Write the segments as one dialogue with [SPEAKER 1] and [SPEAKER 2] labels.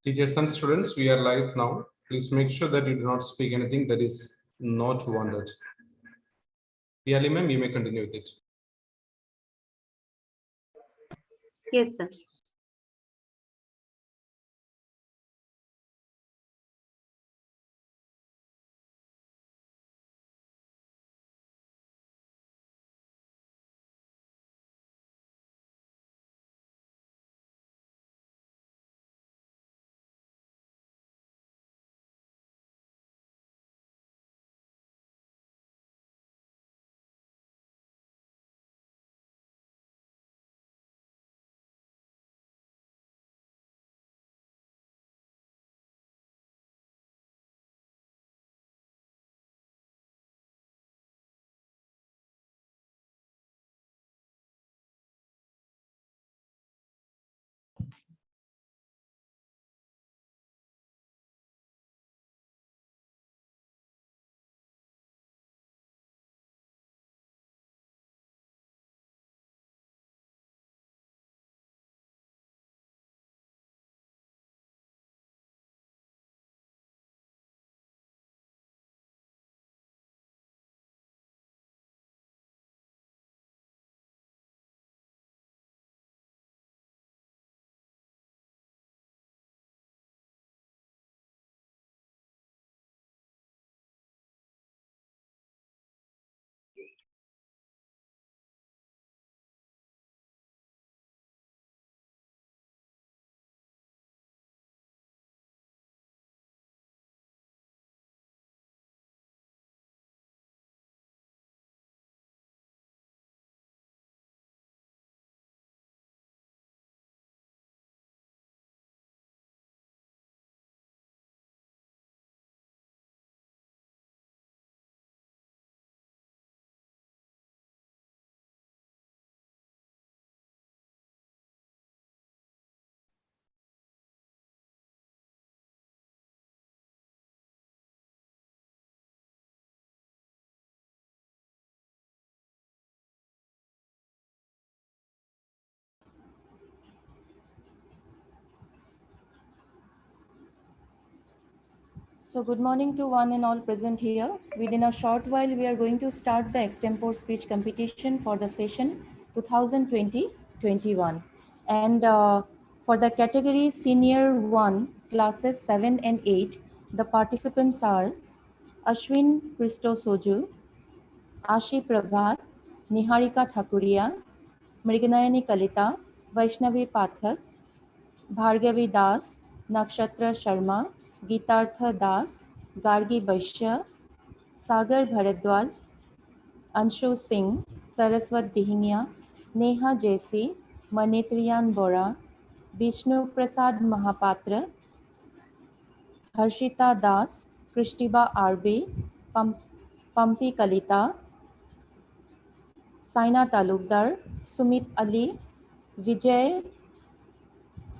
[SPEAKER 1] Teachers and students, we are live now. Please make sure that you do not speak anything that is not wanted. Piyali ma'am, you may continue with it.
[SPEAKER 2] Yes, sir.
[SPEAKER 3] So good morning to one and all present here. Within a short while, we are going to start the extempore speech competition for the session 2020-21. And for the category Senior 1, classes 7 and 8, the participants are Ashwin Christosoju, Ashi Prabhat, Niharika Thakuria, Mriganayani Kalita, Vaishnavi Pathak, Bhargavi Das, Nakshatra Sharma, Gitartha Das, Gargi Vaishya, Sagar Bharadwaj, Anshu Singh, Saraswat Dihinia, Neha Jesi, Manitriyan Bora, Vishnu Prasad Mahapatra, Harshita Das, Krishtiba RB, Pampi Kalita, Saina Talukdar, Sumit Ali, Vijay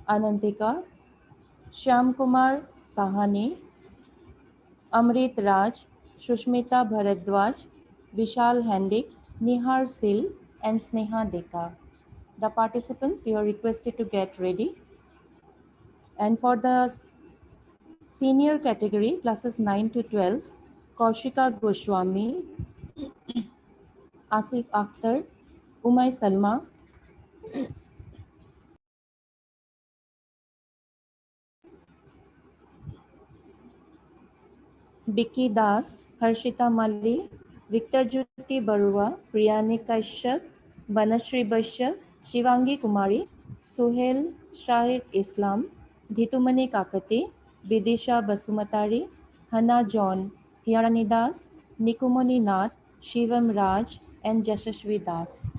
[SPEAKER 3] Anantika, Shyam Kumar Sahani, Amrit Raj, Shushmita Bharadwaj, Vishal Handik, Nihar Sil, and Sneha Deka. The participants, you are requested to get ready. And for the senior category, classes 9 to 12, Kaushika Goswami, Asif Akhtar, Umay Salma, Biki Das, Harshita Mali, Victor Jyoti Barua, Priyani Kashyap, Banashri Bashyap, Shivangi Kumari, Suhel Shahid Islam, Dhitumani Kakati, Bidisha Basumatari, Hana John, Hiyarani Das, Nikumani Nath, Shivam Raj, and Jashashvi Das.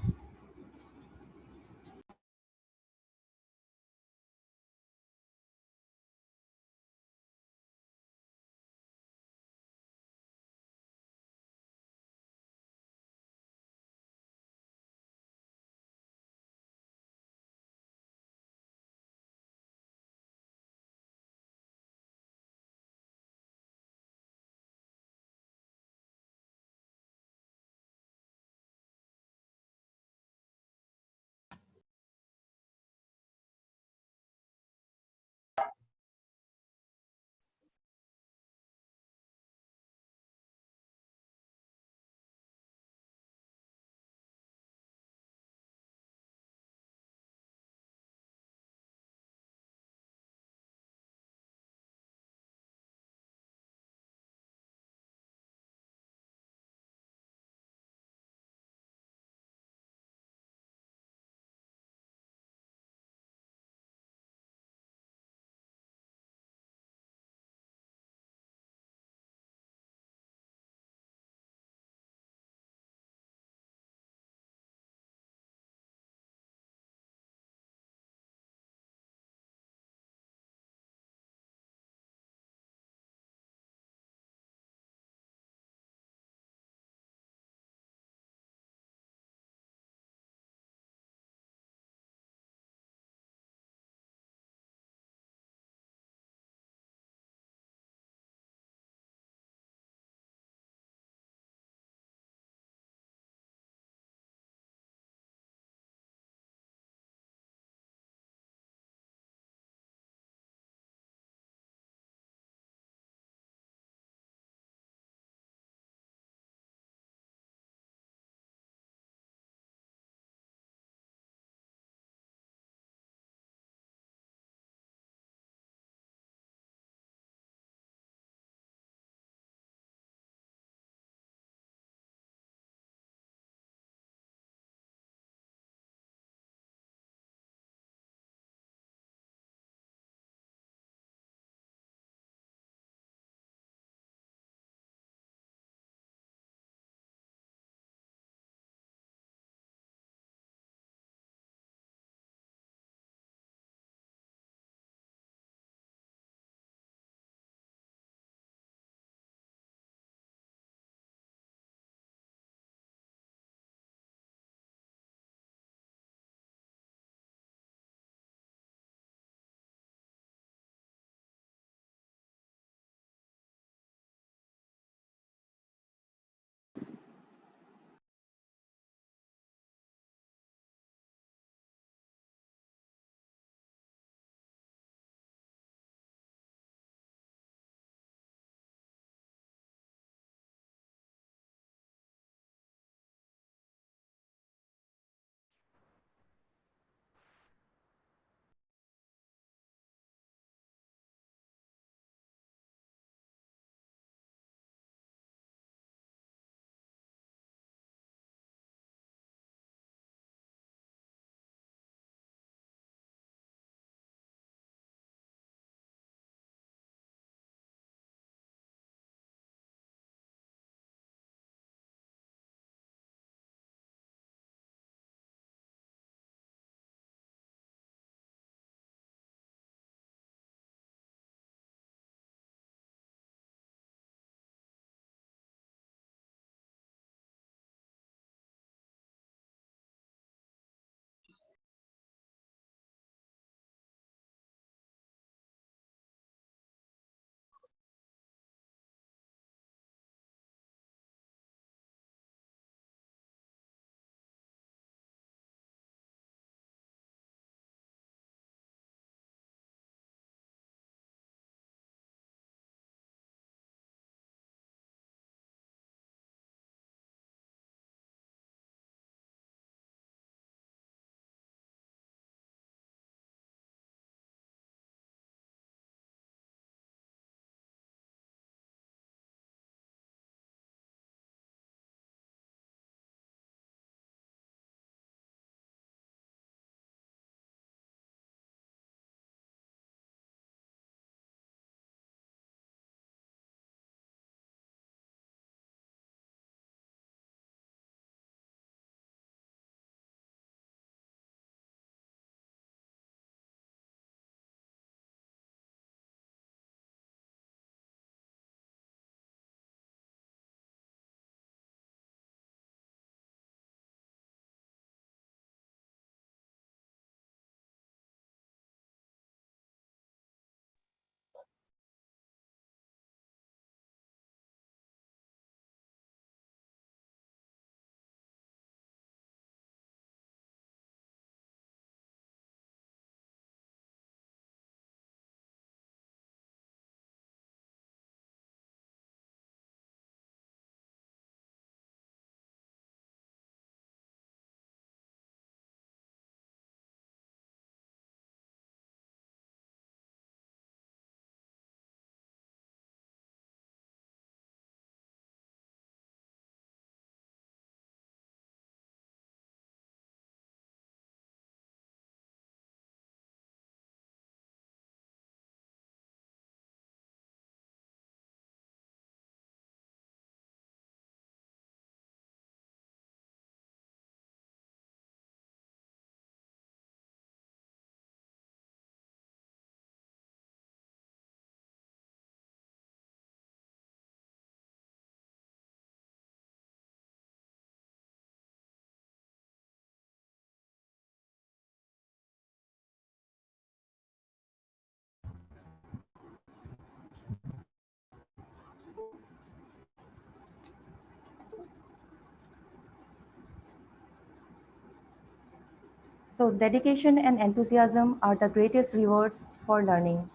[SPEAKER 3] So dedication and enthusiasm are the greatest rewards for learning.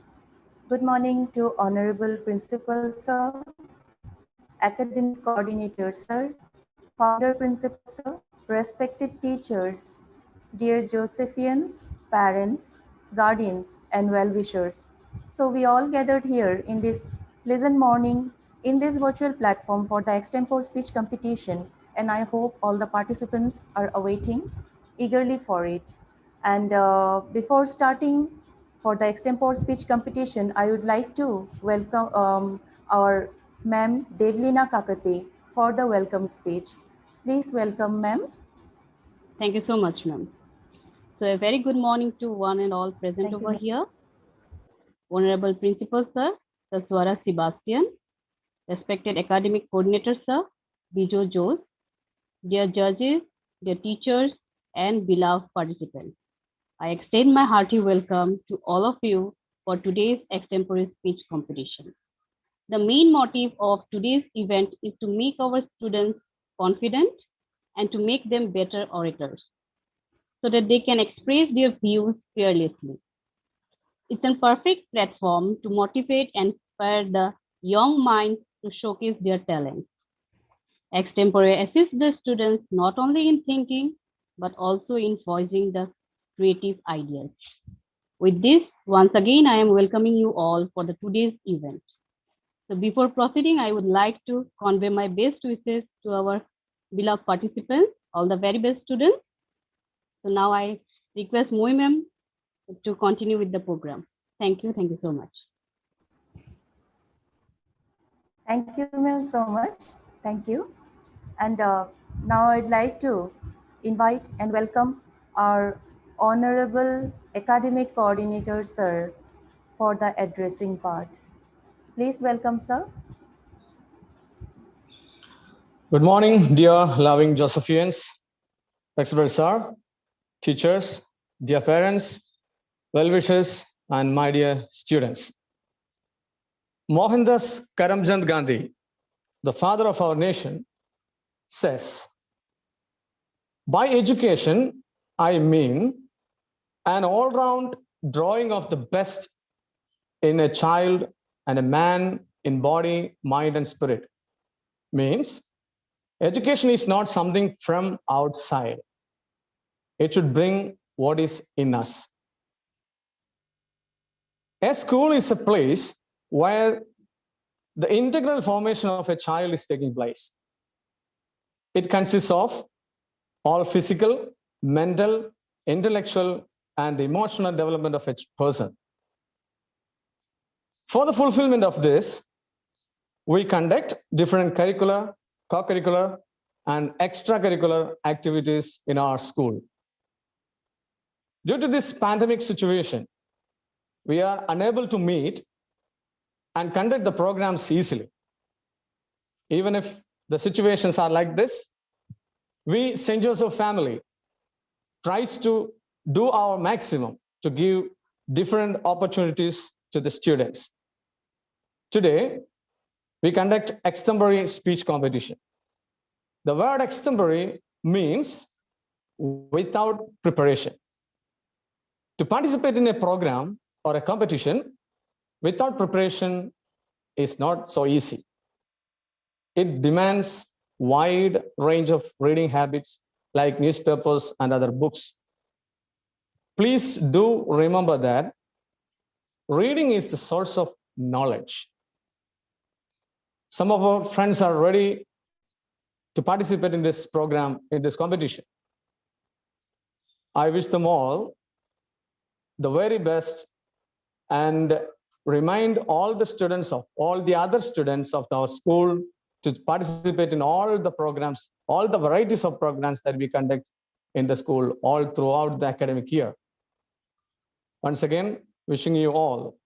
[SPEAKER 3] Good morning to Honorable Principal Sir, Academic Coordinator Sir, Founder Principal Sir, respected teachers, dear Josephians, parents, guardians, and well-wishers. So we all gathered here in this pleasant morning in this virtual platform for the extempore speech competition, and I hope all the participants are awaiting eagerly for it. And before starting for the extempore speech competition, I would like to welcome our Ma'am Devlina Kakate for the welcome speech. Please welcome, ma'am.
[SPEAKER 2] Thank you so much, ma'am. So a very good morning to one and all present
[SPEAKER 3] Thank you,
[SPEAKER 2] over here. Honorable Principal Sir, Taswara Sebastian, respected Academic Coordinator Sir, Bijo Jose, dear judges, dear teachers, and beloved participants. I extend my hearty welcome to all of you for today's extempore speech competition. The main motive of today's event is to make our students confident and to make them better orators so that they can express their views fearlessly. It's a perfect platform to motivate and inspire the young minds to showcase their talents. Extempore assists the students not only in thinking, but also in voicing the creative ideas. With this, once again, I am welcoming you all for the today's event. So before proceeding, I would like to convey my best wishes to our beloved participants, all the very best students. So now I request Moi ma'am to continue with the program. Thank you so much.
[SPEAKER 3] Thank you, ma'am, so much. Thank you. And now I'd like to invite and welcome our Honorable Academic Coordinator, Sir, for the addressing part. Please welcome, sir.
[SPEAKER 4] Good morning, dear loving Josephians, respected sir, teachers, dear parents, well-wishers, and my dear students. Mohandas Karamchand Gandhi, the father of our nation, says, by education, I mean an all-round drawing of the best in a child and a man in body, mind, and spirit. Means education is not something from outside. It should bring what is in us. A school is a place where the integral formation of a child is taking place. It consists of all physical, mental, intellectual, and emotional development of each person. For the fulfillment of this, we conduct different curricular, co-curricular, and extracurricular activities in our school. Due to this pandemic situation, we are unable to meet and conduct the programs easily. Even if the situations are like this, we, St. Joseph family, tries to do our maximum to give different opportunities to the students. Today, we conduct extempore speech competition. The word extempore means without preparation. To participate in a program or a competition without preparation is not so easy. It demands wide range of reading habits like newspapers and other books. Please do remember that reading is the source of knowledge. Some of our friends are ready to participate in this program, in this competition. I wish them all the very best and remind all the students of all the other students of our school to participate in all the programs, all the varieties of programs that we conduct in the school all throughout the academic year. Once again, wishing you all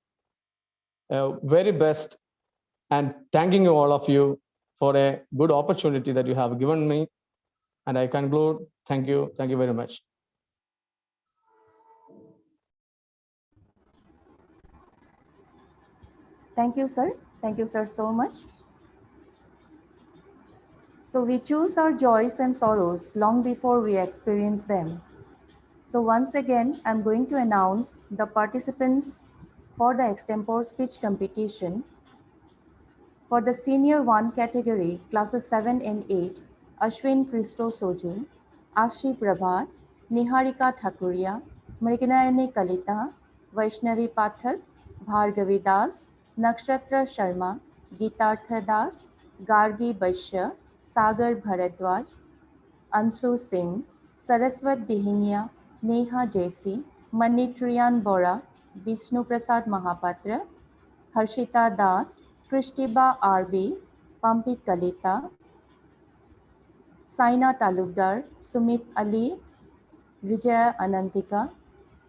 [SPEAKER 4] a very best and thanking you all of you for a good opportunity that you have given me. And I conclude, thank you very much.
[SPEAKER 3] Thank you, sir. Thank you, sir, so much. So we choose our joys and sorrows long before we experience them. So once again, I'm going to announce the participants for the extempore speech competition. For the Senior 1 category, classes 7 and 8, Ashwin Christo Sojun, Ashi Prabhat, Niharika Thakuria, Mrignayani Kalita, Vaishnavi Pathak, Bhargavi Das, Nakshatra Sharma, Gitartha Das, Gargi Baishya, Sagar Bharadwaj, Ansu Singh, Saraswat Dihinia, Neha Jaisi, Manitriyan Bora, Vishnu Prasad Mahapatra, Harshita Das, Krishtiba RB, Pampit Kalita, Saina Talukdar, Sumit Ali, Vijaya Anantika,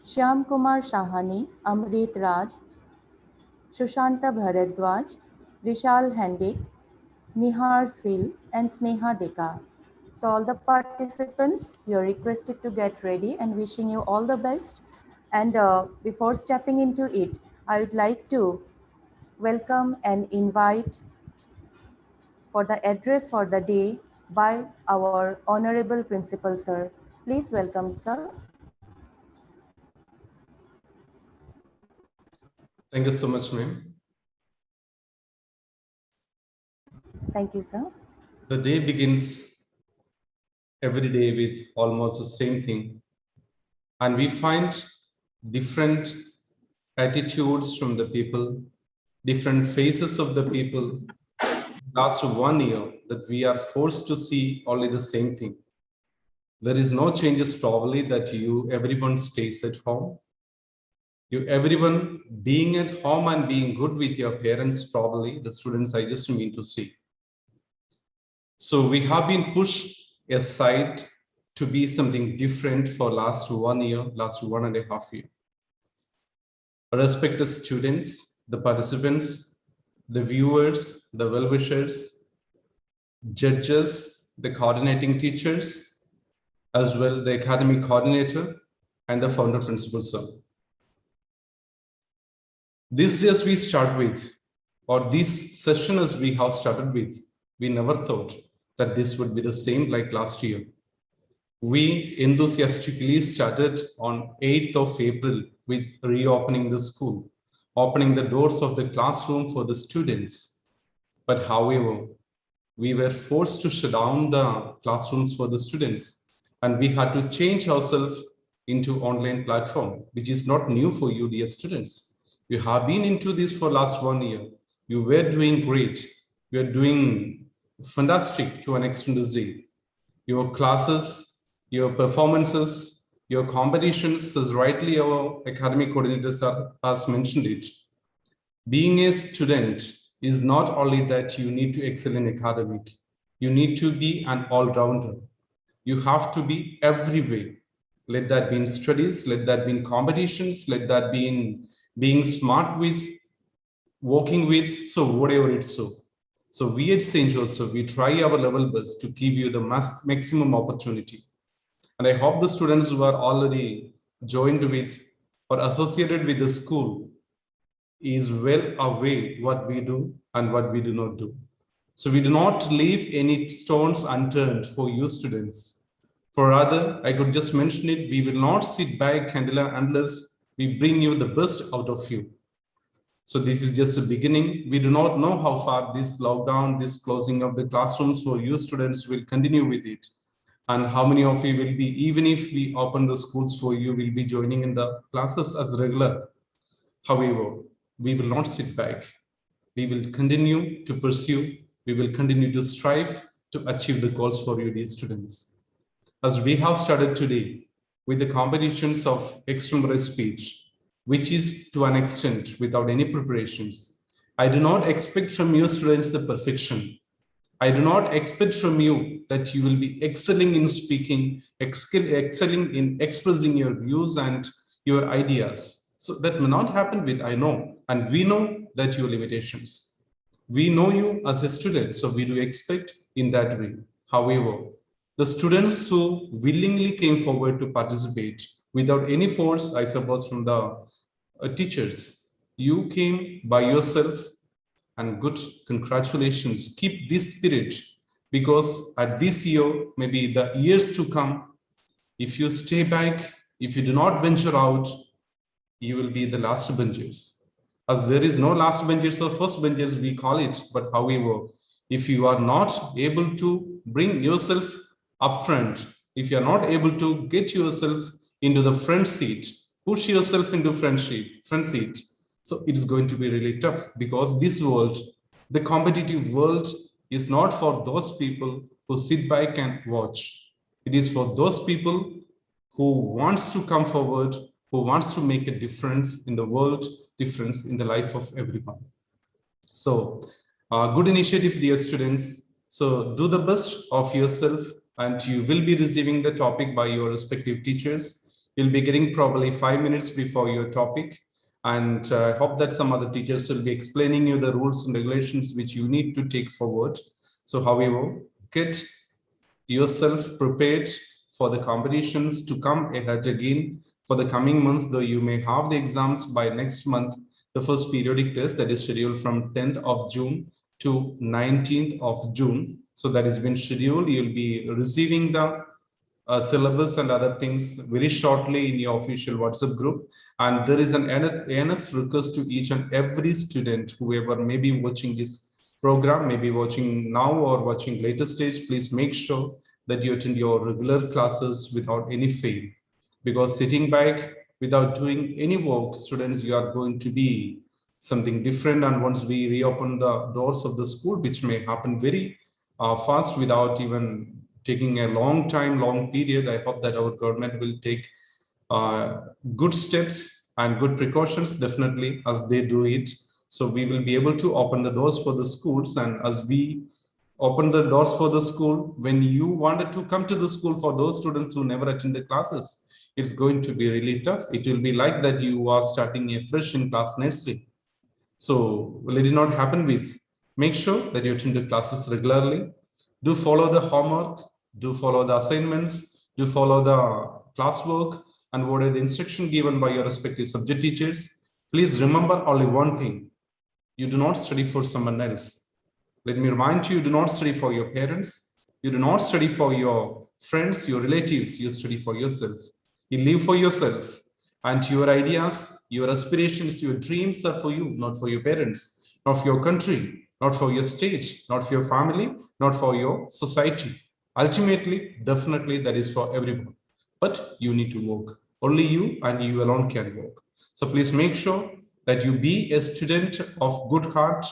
[SPEAKER 3] Shyam Kumar Shahani, Amrit Raj, Shushanta Bharadwaj, Vishal Hendik, Nihar Sil, and Sneha Deka. So all the participants, you're requested to get ready and wishing you all the best. And before stepping into it, I would like to welcome and invite for the address for the day by our Honorable Principal Sir. Please welcome, sir.
[SPEAKER 1] Thank you so much, ma'am.
[SPEAKER 3] Thank you, sir.
[SPEAKER 1] The day begins every day with almost the same thing. And we find different attitudes from the people, different faces of the people. Last 1 year that we are forced to see only the same thing. There is no changes probably that everyone stays at home. Everyone being at home and being good with your parents, probably the students I just mean to see. So we have been pushed aside to be something different for last 1 year, last 1.5 years. Respected students, the participants, the viewers, the well-wishers, judges, the coordinating teachers, as well the academic coordinator and the founder principal, sir. These days we start with, or this session as we have started with, we never thought that this would be the same like last year. We enthusiastically started on 8th of April with reopening the school, opening the doors of the classroom for the students. But however, we were forced to shut down the classrooms for the students, and we had to change ourselves into online platform, which is not new for you, dear students. You have been into this for last 1 year. You were doing great. You are doing fantastic to an extent. Your classes, your performances, your competitions, as rightly our academic coordinators has mentioned it. Being a student is not only that you need to excel in academic. You need to be an all-rounder. You have to be every way. Let that be in studies, let that be in competitions, let that be in being smart with, working with, so whatever it's so. So we at St. Joseph, we try our level best to give you the maximum opportunity. And I hope the students who are already joined with or associated with the school is well aware what we do and what we do not do. So we do not leave any stones unturned for you students. For other, I could just mention it, we will not sit back unless we bring you the best out of you. So this is just a beginning. We do not know how far this lockdown, this closing of the classrooms for you students will continue with it. And how many of you will be, even if we open the schools for you, will be joining in the classes as regular. However, we will not sit back. We will continue to pursue. We will continue to strive to achieve the goals for you, dear students. As we have started today with the competitions of extempore speech, which is to an extent without any preparations. I do not expect from you students the perfection. I do not expect from you that you will be excelling in speaking, excelling in expressing your views and your ideas. So that may not happen with, I know, and we know that your limitations. We know you as a student, so we do expect in that way. However, the students who willingly came forward to participate without any force, I suppose, from the teachers, you came by yourself, and good, congratulations. Keep this spirit, because at this year, maybe the years to come, if you stay back, If you do not venture out, you will be the last benchers. As there is no last benchers or first benchers, we call it. But however, if you are not able to bring yourself up front, if you are not able to get yourself into the front seat, push yourself into front seat, so it's going to be really tough, because this world, the competitive world, is not for those people who sit back and watch. It is for those people who wants to come forward, who wants to make a difference in the world, difference in the life of everyone. So good initiative, dear students. So do the best of yourself, and you will be receiving the topic by your respective teachers. You'll be getting probably 5 minutes before your topic. And I hope that some other teachers will be explaining you the rules and regulations which you need to take forward. So however, get yourself prepared for the competitions to come ahead again for the coming months, though you may have the exams by next month. The first periodic test that is scheduled from 10th of June to 19th of June. So that has been scheduled. You'll be receiving the syllabus and other things very shortly in your official WhatsApp group. And there is an earnest request to each and every student, whoever may be watching this program, maybe watching now or watching later stage, please make sure that you attend your regular classes without any fail. Because sitting back without doing any work, students, you are going to be something different. And once we reopen the doors of the school, which may happen very fast without even taking a long time, long period, I hope that our government will take good steps and good precautions, definitely, as they do it. So we will be able to open the doors for the schools. And as we open the doors for the school, when you wanted to come to the school, for those students who never attend the classes, it's going to be really tough. It will be like that you are starting a fresh in class nursery. So let it not happen with. Make sure that you attend the classes regularly. Do follow the homework, do follow the assignments, do follow the classwork, and what are the instruction given by your respective subject teachers. Please remember only one thing: you do not study for someone else. Let me remind you, you do not study for your parents, you do not study for your friends, your relatives, you study for yourself. You live for yourself, and your ideas, your aspirations, your dreams are for you, not for your parents, not for your country, not for your state, not for your family, not for your society. Ultimately, definitely, that is for everyone. But you need to work. Only you and you alone can work. So please make sure that you be a student of good heart,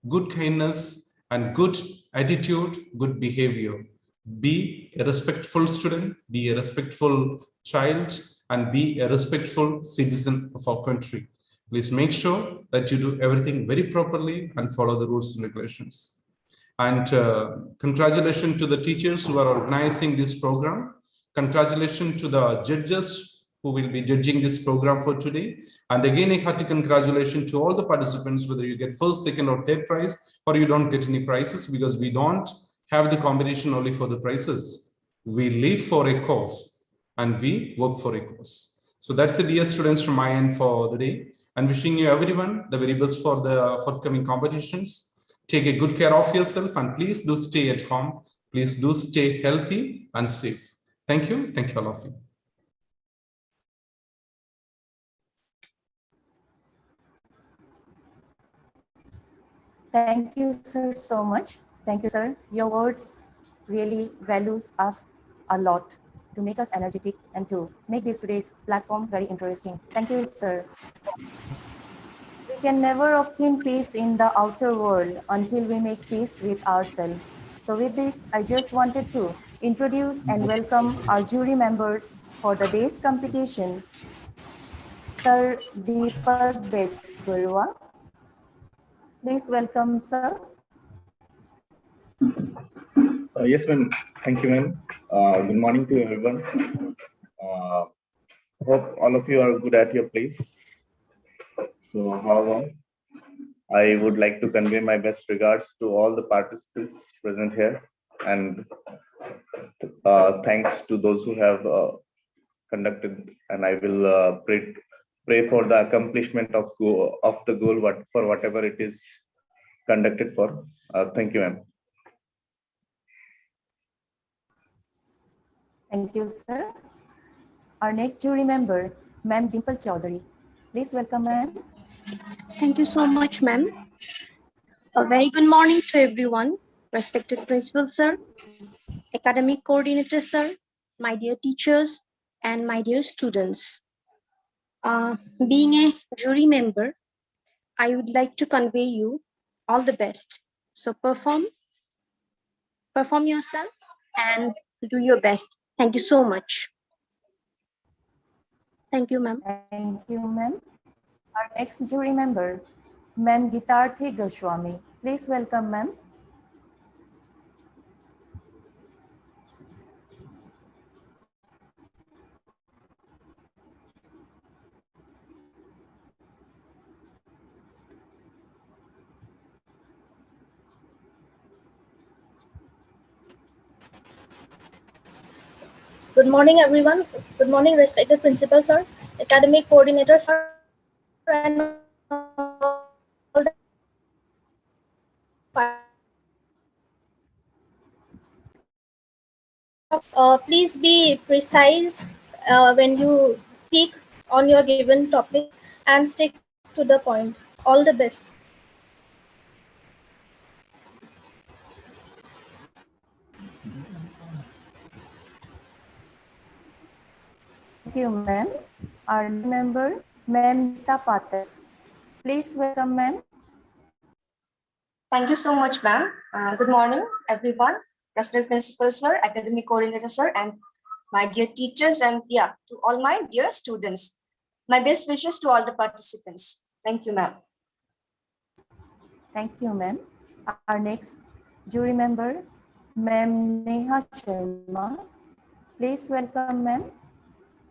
[SPEAKER 1] good kindness, and good attitude, good behavior. Be a respectful student, be a respectful child, and be a respectful citizen of our country. Please make sure that you do everything very properly and follow the rules and regulations. And congratulations to the teachers who are organizing this program. Congratulations to the judges who will be judging this program for today. And again, a hearty congratulations to all the participants, whether you get first, second, or third prize, or you don't get any prizes, because we don't have the competition only for the prizes. We live for a cause and we work for a cause. So that's the dear students from my end for the day, and wishing you everyone the very best for the forthcoming competitions. Take a good care of yourself, and please do stay at home. Please do stay healthy and safe. Thank you. Thank you, all of you.
[SPEAKER 3] Thank you, sir, so much. Thank you, sir. Your words really values us a lot to make us energetic and to make this today's platform very interesting. Thank you, sir. We can never obtain peace in the outer world until we make peace with ourselves. So with this, I just wanted to introduce and welcome our jury members for the day's competition. Sir Deepak Bejbarua. Please welcome, sir.
[SPEAKER 5] Yes, ma'am. Thank you, ma'am. Good morning to everyone. Hope all of you are good at your place. So, however, I would like to convey my best regards to all the participants present here, and thanks to those who have conducted. And I will pray for the accomplishment of the goal, for whatever it is conducted for. Thank you, ma'am.
[SPEAKER 3] Thank you, sir. Our next jury member, Ma'am Dimple Chowdhury. Please welcome ma'am.
[SPEAKER 6] Thank you so much, ma'am. A very good morning to everyone. Respected principal, sir, academic coordinator, sir, my dear teachers, and my dear students. Being a jury member, I would like to convey you all the best. So perform yourself and do your best. Thank you so much. Thank you, ma'am.
[SPEAKER 3] Thank you, ma'am. Our next jury member, Ma'am Gitarthi Goswami. Please welcome ma'am.
[SPEAKER 7] Good morning, everyone. Good morning, respected principal, sir, academic coordinator, sir, and all the please be precise when you speak on your given topic and stick to the point. All the best.
[SPEAKER 3] Thank you, ma'am. Our member, Ma'am Nita Patel. Please welcome ma'am.
[SPEAKER 8] Thank you so much, ma'am. Good morning, everyone. Respected principal, sir, academic coordinator, sir, and my dear teachers, and to all my dear students. My best wishes to all the participants. Thank you, ma'am.
[SPEAKER 3] Thank you, ma'am. Our next jury member, Ma'am Neha Sharma. Please welcome ma'am.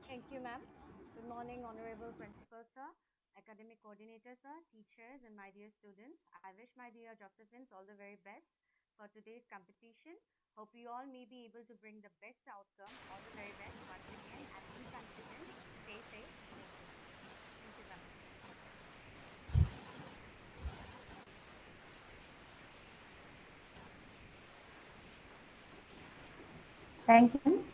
[SPEAKER 2] Thank you, ma'am. Good morning, Honorable Principal, sir, Academic Coordinator, sir, teachers, and my dear students. I wish my dear Josephines all the very best for today's competition. Hope you all may be able to bring the best outcome. All the very best once again, and be confident, stay safe, stay safe. Thank you, ma'am.
[SPEAKER 3] Thank you.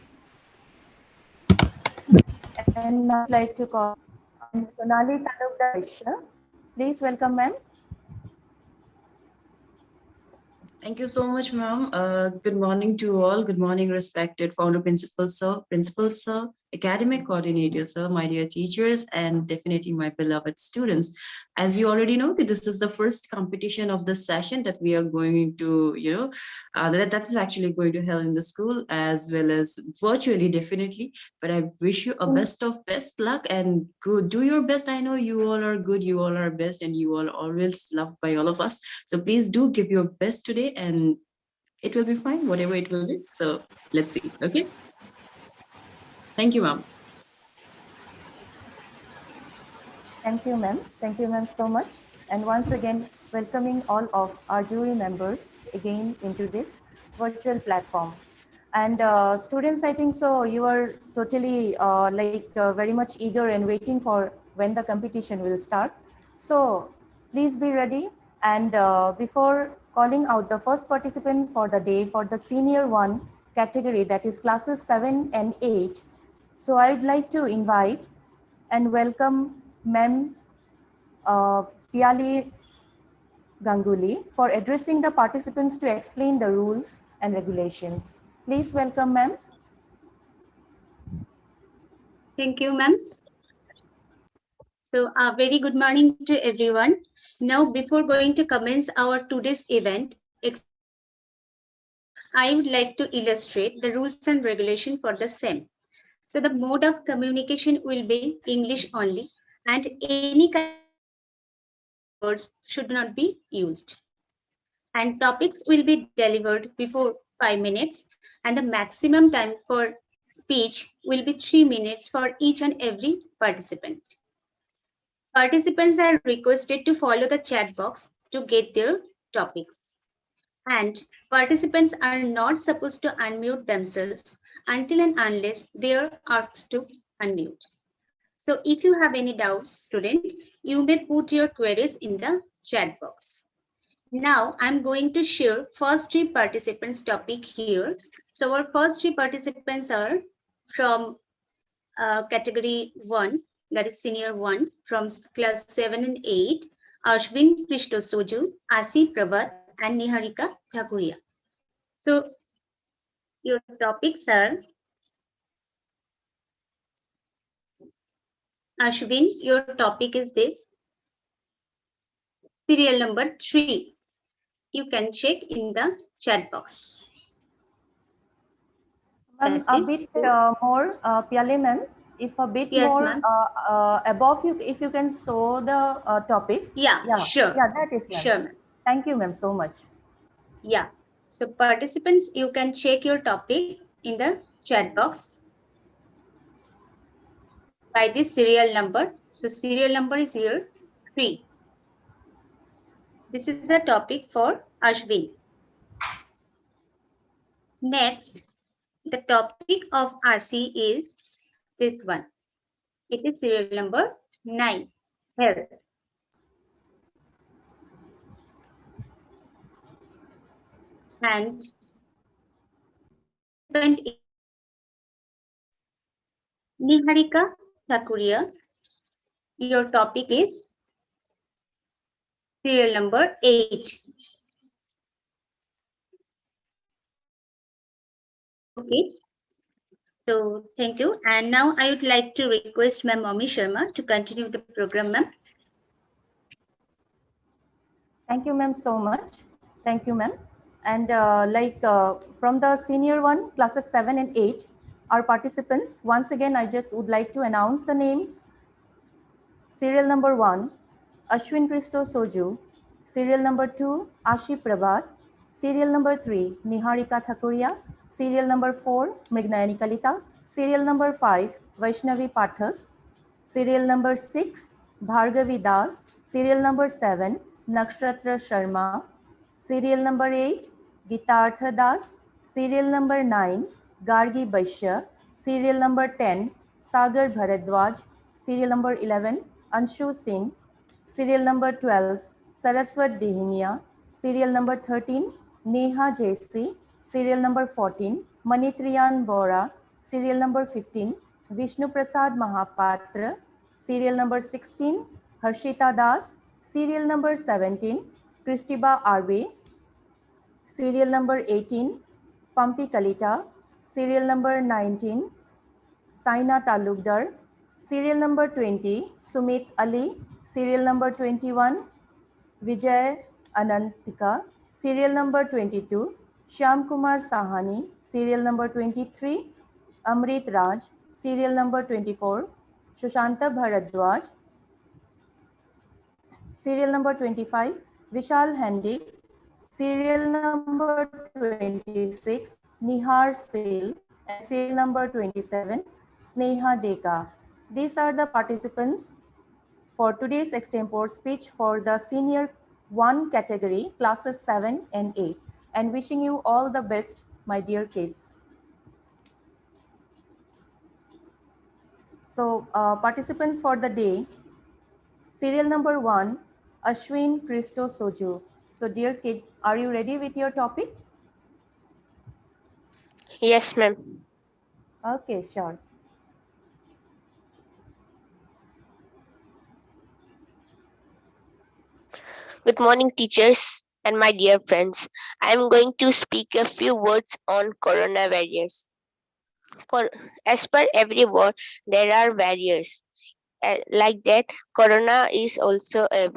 [SPEAKER 3] And I'd like to call Ms. Sonali Talukdar. Please welcome ma'am.
[SPEAKER 9] Thank you so much, ma'am. Good morning to all. Good morning, respected founder principal, sir, academic coordinator, sir, my dear teachers, and definitely my beloved students. As you already know, this is the first competition of the session that we are going to, that is actually going to held in the school as well as virtually, definitely. But I wish you a best luck and good. Do your best. I know you all are good. You all are best, and you all are always loved by all of us. So please do give your best today, and it will be fine, whatever it will be. So let's see. Okay. Thank you, ma'am.
[SPEAKER 3] Thank you, ma'am. Thank you, ma'am, so much. And once again, welcoming all of our jury members again into this virtual platform. And students, I think so you are totally very much eager and waiting for when the competition will start. So please be ready. And before calling out the first participant for the day for the senior one category, that is classes 7 and 8. So I'd like to invite and welcome Ma'am Piali Ganguly for addressing the participants to explain the rules and regulations. Please welcome ma'am.
[SPEAKER 10] Thank you, ma'am. So a very good morning to everyone. Now, before going to commence our today's event, I would like to illustrate the rules and regulation for the same. So the mode of communication will be English only, and any kind of words should not be used. And topics will be delivered before 5 minutes, and the maximum time for speech will be 3 minutes for each and every participant. Participants are requested to follow the chat box to get their topics. And participants are not supposed to unmute themselves until and unless they are asked to unmute. So if you have any doubts, student, you may put your queries in the chat box. Now I'm going to share first 3 participants topic here. So our first 3 participants are from category 1, that is senior 1, from class 7 and 8, Ashwin Krishtosoju, Asi Prabhat, and Niharika Thakuria. So your topics are, Ashwin, your topic is this, serial number 3. You can check in the chat box.
[SPEAKER 3] Ma'am,
[SPEAKER 10] That
[SPEAKER 3] a
[SPEAKER 10] is
[SPEAKER 3] bit
[SPEAKER 10] four.
[SPEAKER 3] more, Pyale ma'am, if a bit
[SPEAKER 10] Yes,
[SPEAKER 3] more
[SPEAKER 10] ma'am.
[SPEAKER 3] above you, if you can show the topic.
[SPEAKER 10] Yeah, sure.
[SPEAKER 3] Yeah, that is ma'am.
[SPEAKER 10] Sure, ma'am.
[SPEAKER 3] Thank you, ma'am, so much.
[SPEAKER 10] Yeah. So participants, you can check your topic in the chat box by this serial number. So serial number is here 3. This is a topic for Ashwin. Next, the topic of RC is this one. It is serial number 9, health. And Niharika Thakuria, your topic is serial number 8. Okay. So thank you. And now I would like to request Ma'am Momi Sharma to continue the program, ma'am.
[SPEAKER 3] Thank you, ma'am, so much. Thank you, ma'am. And from the senior one, classes 7 and 8, our participants, once again, I just would like to announce the names. Serial number 1, Ashwin Christo Soju. Serial number 2, Ashi Prabhat. Serial number 3, Niharika Thakuria. Serial number 4, Mrignayani Kalita. Serial number 5, Vaishnavi Pathak. Serial number 6, Bhargavi Das. Serial number 7, Nakshatra Sharma. Serial number 8, Gitartha Das. Serial number 9, Gargi Baishya. Serial number 10, Sagar Bharadwaj. Serial number 11, Anshu Singh. Serial number 12, Saraswat Dehinia. Serial number 13, Neha JC. Serial number 14, Manitriyan Bora. Serial number 15, Vishnu Prasad Mahapatra. Serial number 16, Harshita Das. Serial number 17, Christiba Arbe. Serial number 18, Pampi Kalita. Serial number 19, Saina Talukdar. Serial number 20, Sumit Ali. Serial number 21, Vijay Anantika. Serial number 22, Shyam Kumar Sahani. Serial number 23, Amrit Raj. Serial number 24, Shushanta Bharadwaj. Serial number 25, Vishal Handy. Serial number 26, Nihar Sil. And serial number 27, Sneha Deka. These are the participants for today's extempore speech for the senior 1 category, classes 7 and 8. And wishing you all the best, my dear kids. So participants for the day, serial number 1, Ashwin Christo Soju. So dear kid, are you ready with your topic?
[SPEAKER 11] Yes, ma'am.
[SPEAKER 3] Okay, sure.
[SPEAKER 11] Good morning, teachers and my dear friends. I am going to speak a few words on coronavirus. As per every word, there are barriers. Like that, corona is also a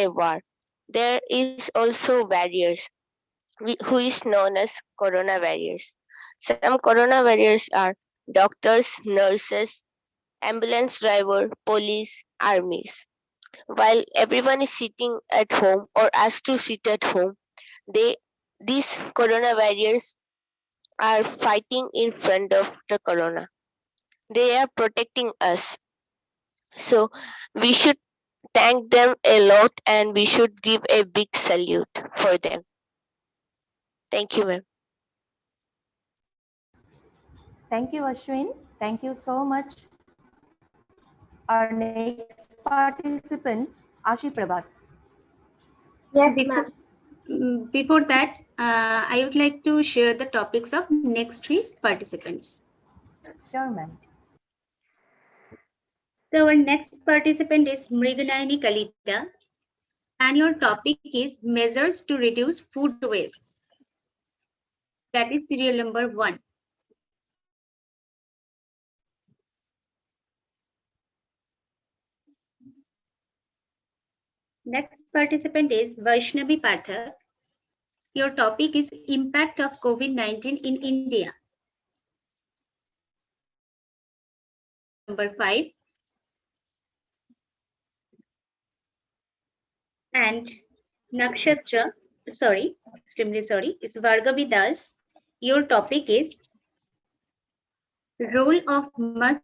[SPEAKER 11] war. There is also barriers, who is known as coronavirus. Some coronavirus are doctors, nurses, ambulance driver, police, armies. While everyone is sitting at home or asked to sit at home, these coronavirus are fighting in front of the corona. They are protecting us. So we should thank them a lot and we should give a big salute for them. Thank you, ma'am.
[SPEAKER 3] Thank you, Ashwin. Thank you so much. Our next participant, Ashi Prabhat.
[SPEAKER 7] Yes, ma'am.
[SPEAKER 10] Before that, I would like to share the topics of next 3 participants.
[SPEAKER 3] Sure, ma'am.
[SPEAKER 10] So our next participant is Mrigunayani Kalita, and your topic is measures to reduce food waste. That is serial number 1. Next participant is Vaishnavi Pathak. Your topic is impact of COVID-19 in India. Number 5. And Nakshatra, extremely sorry, it's Vargavi Das. Your topic is role of mask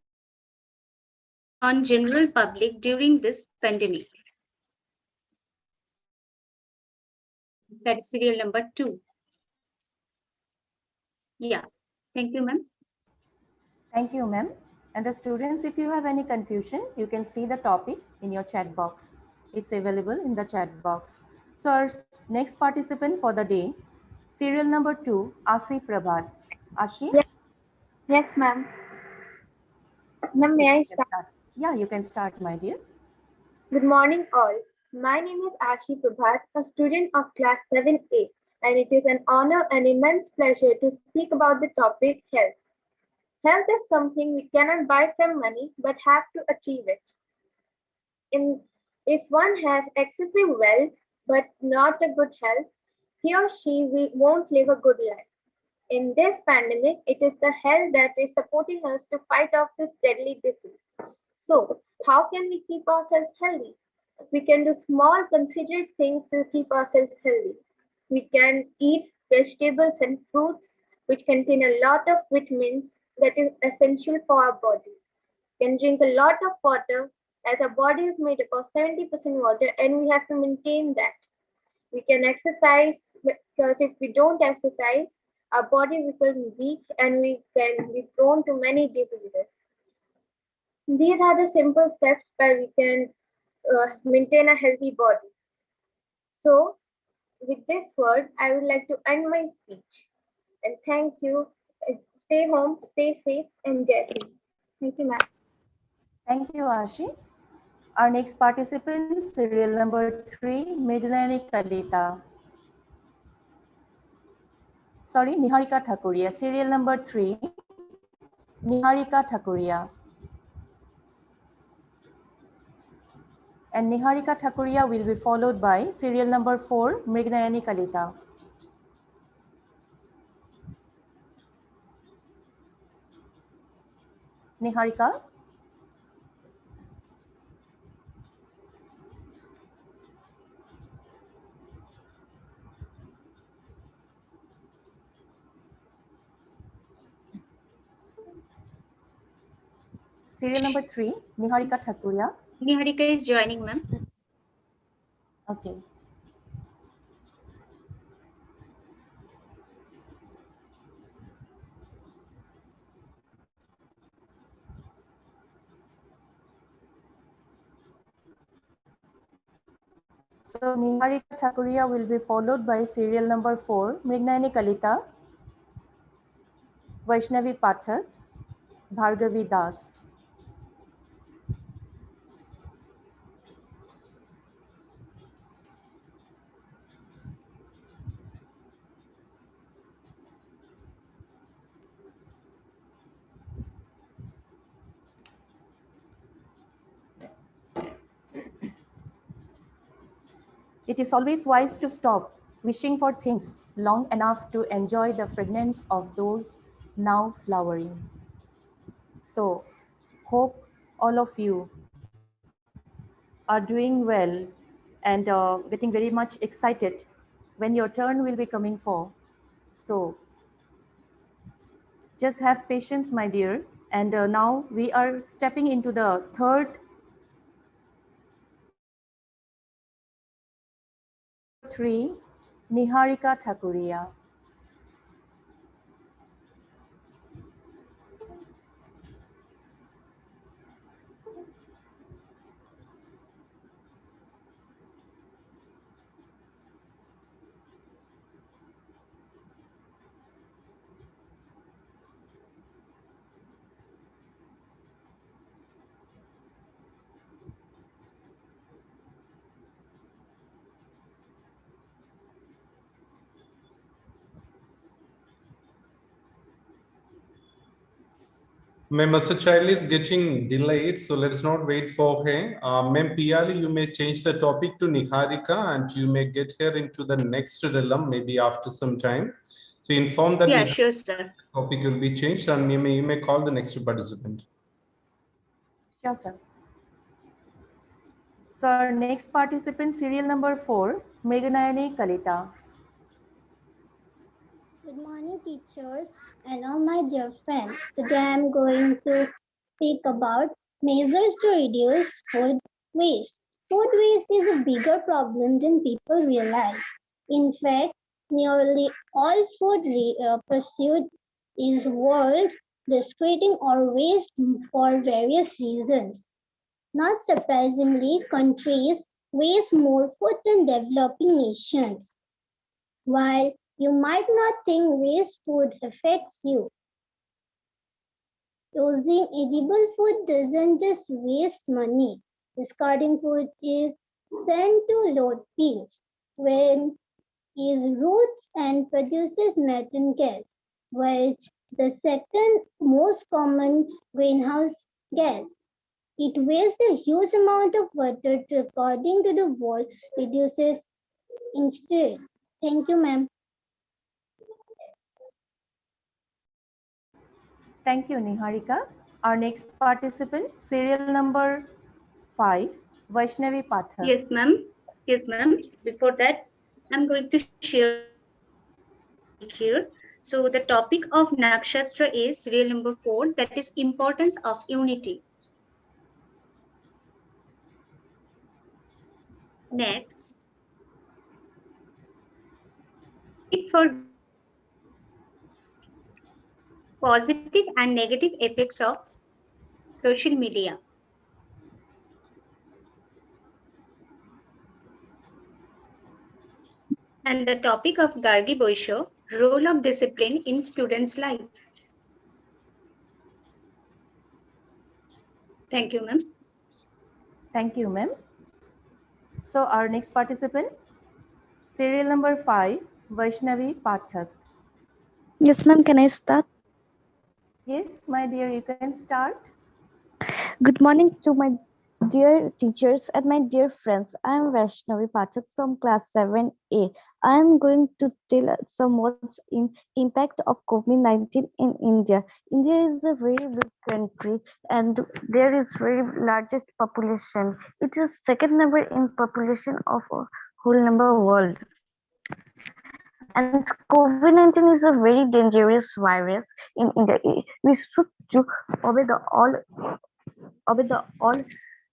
[SPEAKER 10] on general public during this pandemic. That's serial number 2. Yeah, thank you, ma'am.
[SPEAKER 3] Thank you, ma'am. And the students, if you have any confusion, you can see the topic in your chat box. It's available in the chat box. So our next participant for the day, serial number 2, Ashi Prabhat. Ashi?
[SPEAKER 7] Yes, ma'am. Ma'am, may I start?
[SPEAKER 3] Yeah, you can start, my dear.
[SPEAKER 7] Good morning, all. My name is Ashi Prabhat, a student of class 7A, and it is an honor and immense pleasure to speak about the topic health. Health is something we cannot buy from money, but have to achieve it. If one has excessive wealth but not a good health, he or she won't live a good life. In this pandemic, it is the health that is supporting us to fight off this deadly disease. So, how can we keep ourselves healthy? We can do small, considerate things to keep ourselves healthy. We can eat vegetables and fruits, which contain a lot of vitamins that is essential for our body. We can drink a lot of water, as our body is made up of 70% water, and we have to maintain that. We can exercise, because if we don't exercise, our body becomes weak and we can be prone to many diseases. These are the simple steps where we can maintain a healthy body. So, with this word, I would like to end my speech. And thank you. Stay home, stay safe, and Jai Hind. Thank you, ma'am.
[SPEAKER 3] Thank you, Ashi. Our next participant, serial number 3, Mrigunayani Kalita. Sorry, Niharika Thakuria. Serial number 3, Niharika Thakuria. And Niharika Thakuria will be followed by serial number 4, Mrigunayani Kalita. Niharika? Serial number 3, Niharika Thakuria.
[SPEAKER 10] Niharika is joining, ma'am.
[SPEAKER 3] Okay. So Niharika Thakuria will be followed by serial number 4, Mrigunayani Kalita, Vaishnavi Pathak, Bhargavi Das. It is always wise to stop wishing for things long enough to enjoy the fragrance of those now flowering. So, hope all of you are doing well and getting very much excited when your turn will be coming for. So, just have patience, my dear. And now we are stepping into the third 3, Niharika Thakuria.
[SPEAKER 1] Ma'am, as a child is getting delayed, so let's not wait for her. Ma'am Piali, you may change the topic to Niharika and you may get her into the next realm maybe after some time. So inform that
[SPEAKER 10] Yeah,
[SPEAKER 1] Niharika
[SPEAKER 10] sure, sir.
[SPEAKER 1] topic will be changed and you may call the next participant.
[SPEAKER 3] Sure, sir. So our next participant, serial number 4, Mriganayani Kalita.
[SPEAKER 12] Good morning, teachers, and all my dear friends. Today I am going to speak about measures to reduce food waste. Food waste is a bigger problem than people realize. In fact, nearly all food pursued is world discarding or waste for various reasons. Not surprisingly, countries waste more food than developing nations. While you might not think waste food affects you, using edible food doesn't just waste money. Discarding food is sent to load fields, when is roots and produces methane gas, which the second most common greenhouse gas. It wastes a huge amount of water according to the world reduces instead. Thank you, ma'am.
[SPEAKER 3] Thank you, Niharika. Our next participant, serial number 5, Vaishnavi Pathak.
[SPEAKER 10] Yes, ma'am. Yes, ma'am. Before that, I'm going to share my topic here. So the topic of Nakshatra is real number 4, that is importance of unity. Next, for positive and negative effects of social media. And the topic of Gargi Boisho, role of discipline in students' life. Thank you, ma'am.
[SPEAKER 3] Thank you, ma'am. So our next participant, serial number 5, Vaishnavi Pathak.
[SPEAKER 13] Yes, ma'am. Can I start?
[SPEAKER 3] Yes, my dear, you can start.
[SPEAKER 13] Good morning to my dear teachers and my dear friends. I am Vaishnavi Pathak from class 7A. I am going to tell some words in impact of COVID-19 in India. India is a very big country and there is very largest population. It is second number in population of a whole number world. And COVID-19 is a very dangerous virus in India. We should to obey the all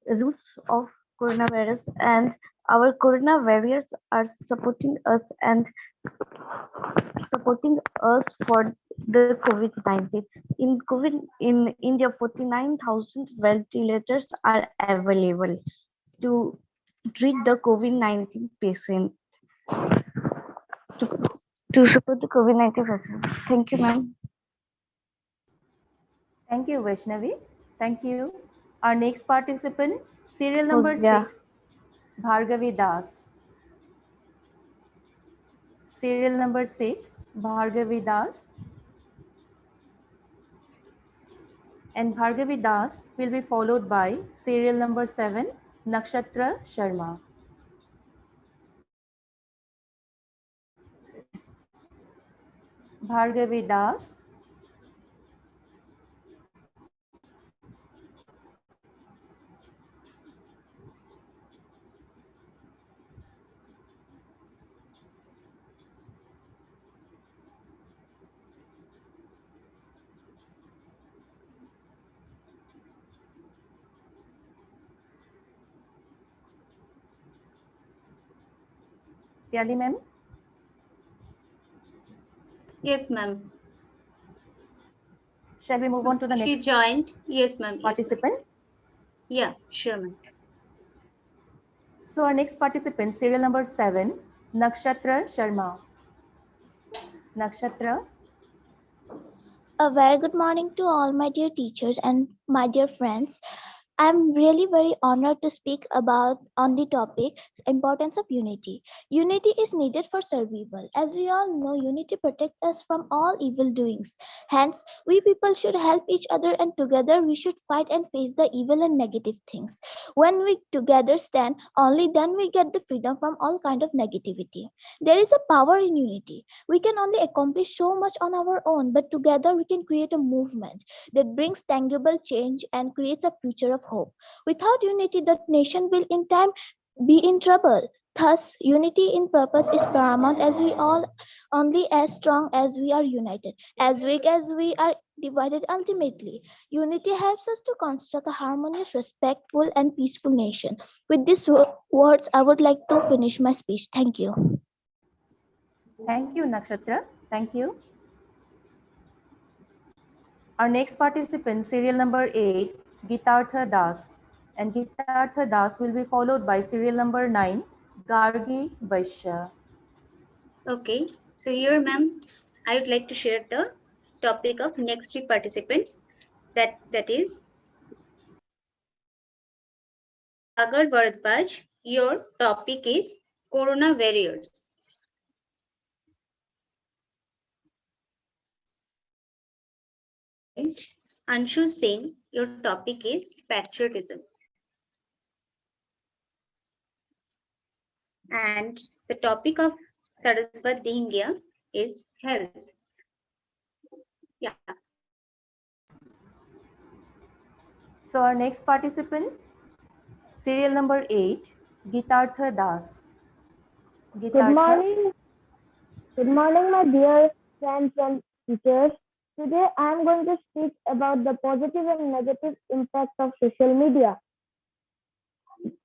[SPEAKER 13] rules of coronavirus, and our corona warriors are supporting us for the COVID-19. In India, 49,000 ventilators are available to treat the COVID-19 patient. To support the COVID-19 patient. Thank you, ma'am.
[SPEAKER 3] Thank you, Vaishnavi. Thank you. Our next participant, serial number 6, Bhargavi Das. Serial number 6, Bhargavi Das. And Bhargavi Das will be followed by serial number 7, Nakshatra Sharma. Bhargavi Das. Piali ma'am.
[SPEAKER 10] Yes, ma'am.
[SPEAKER 3] Shall we move on to the next?
[SPEAKER 10] She joined. Yes, ma'am.
[SPEAKER 3] Participant?
[SPEAKER 10] Yeah, sure, ma'am.
[SPEAKER 3] So our next participant, serial number 7, Nakshatra Sharma. Nakshatra.
[SPEAKER 12] A very good morning to all my dear teachers and my dear friends.
[SPEAKER 13] I'm really very honored to speak about on the topic importance of unity. Unity is needed for survival. As we all know, unity protects us from all evil doings. Hence, we people should help each other and together we should fight and face the evil and negative things. When we together stand, only then we get the freedom from all kind of negativity. There is a power in unity. We can only accomplish so much on our own, but together we can create a movement that brings tangible change and creates a future of hope. Without unity, the nation will in time be in trouble. Thus, unity in purpose is paramount as we all only as strong as we are united, as weak as we are divided ultimately. Unity helps us to construct a harmonious, respectful, and peaceful nation. With these words, I would like to finish my speech. Thank you.
[SPEAKER 3] Thank you, Nakshatra. Thank you. Our next participant, serial number 8, Gitartha Das. And Gitartha Das will be followed by serial number 9, Gargi Vaishya.
[SPEAKER 10] Okay, so here, ma'am, I would like to share the topic of next three participants. That is Sagar Bharadwaj. Your topic is Corona Warriors. And Anshu Singh, your topic is patriotism. And the topic of Saraswat Dhingia is health. Yeah.
[SPEAKER 3] So our next participant, serial number 8, Gitartha Das.
[SPEAKER 12] Good morning. Good morning, my dear friends and teachers. Today I am going to speak about the positive and negative impact of social media.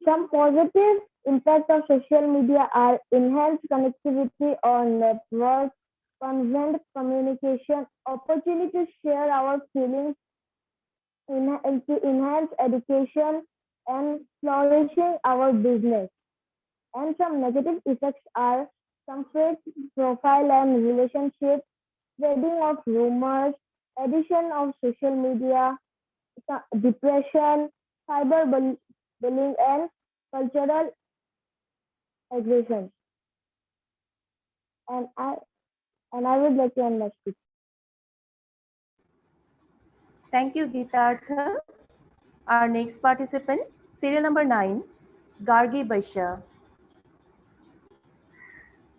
[SPEAKER 12] Some positive impact of social media are enhanced connectivity on networks, constant communication, opportunity to share our feelings, to enhance education, and flourishing our business. And some negative effects are some fake profile and relationship, spreading of rumors, addition of social media, depression, cyberbullying, and cultural aggression. And I would like to end my speech.
[SPEAKER 3] Thank you, Gitartha. Our next participant, serial number 9, Gargi Vaishya.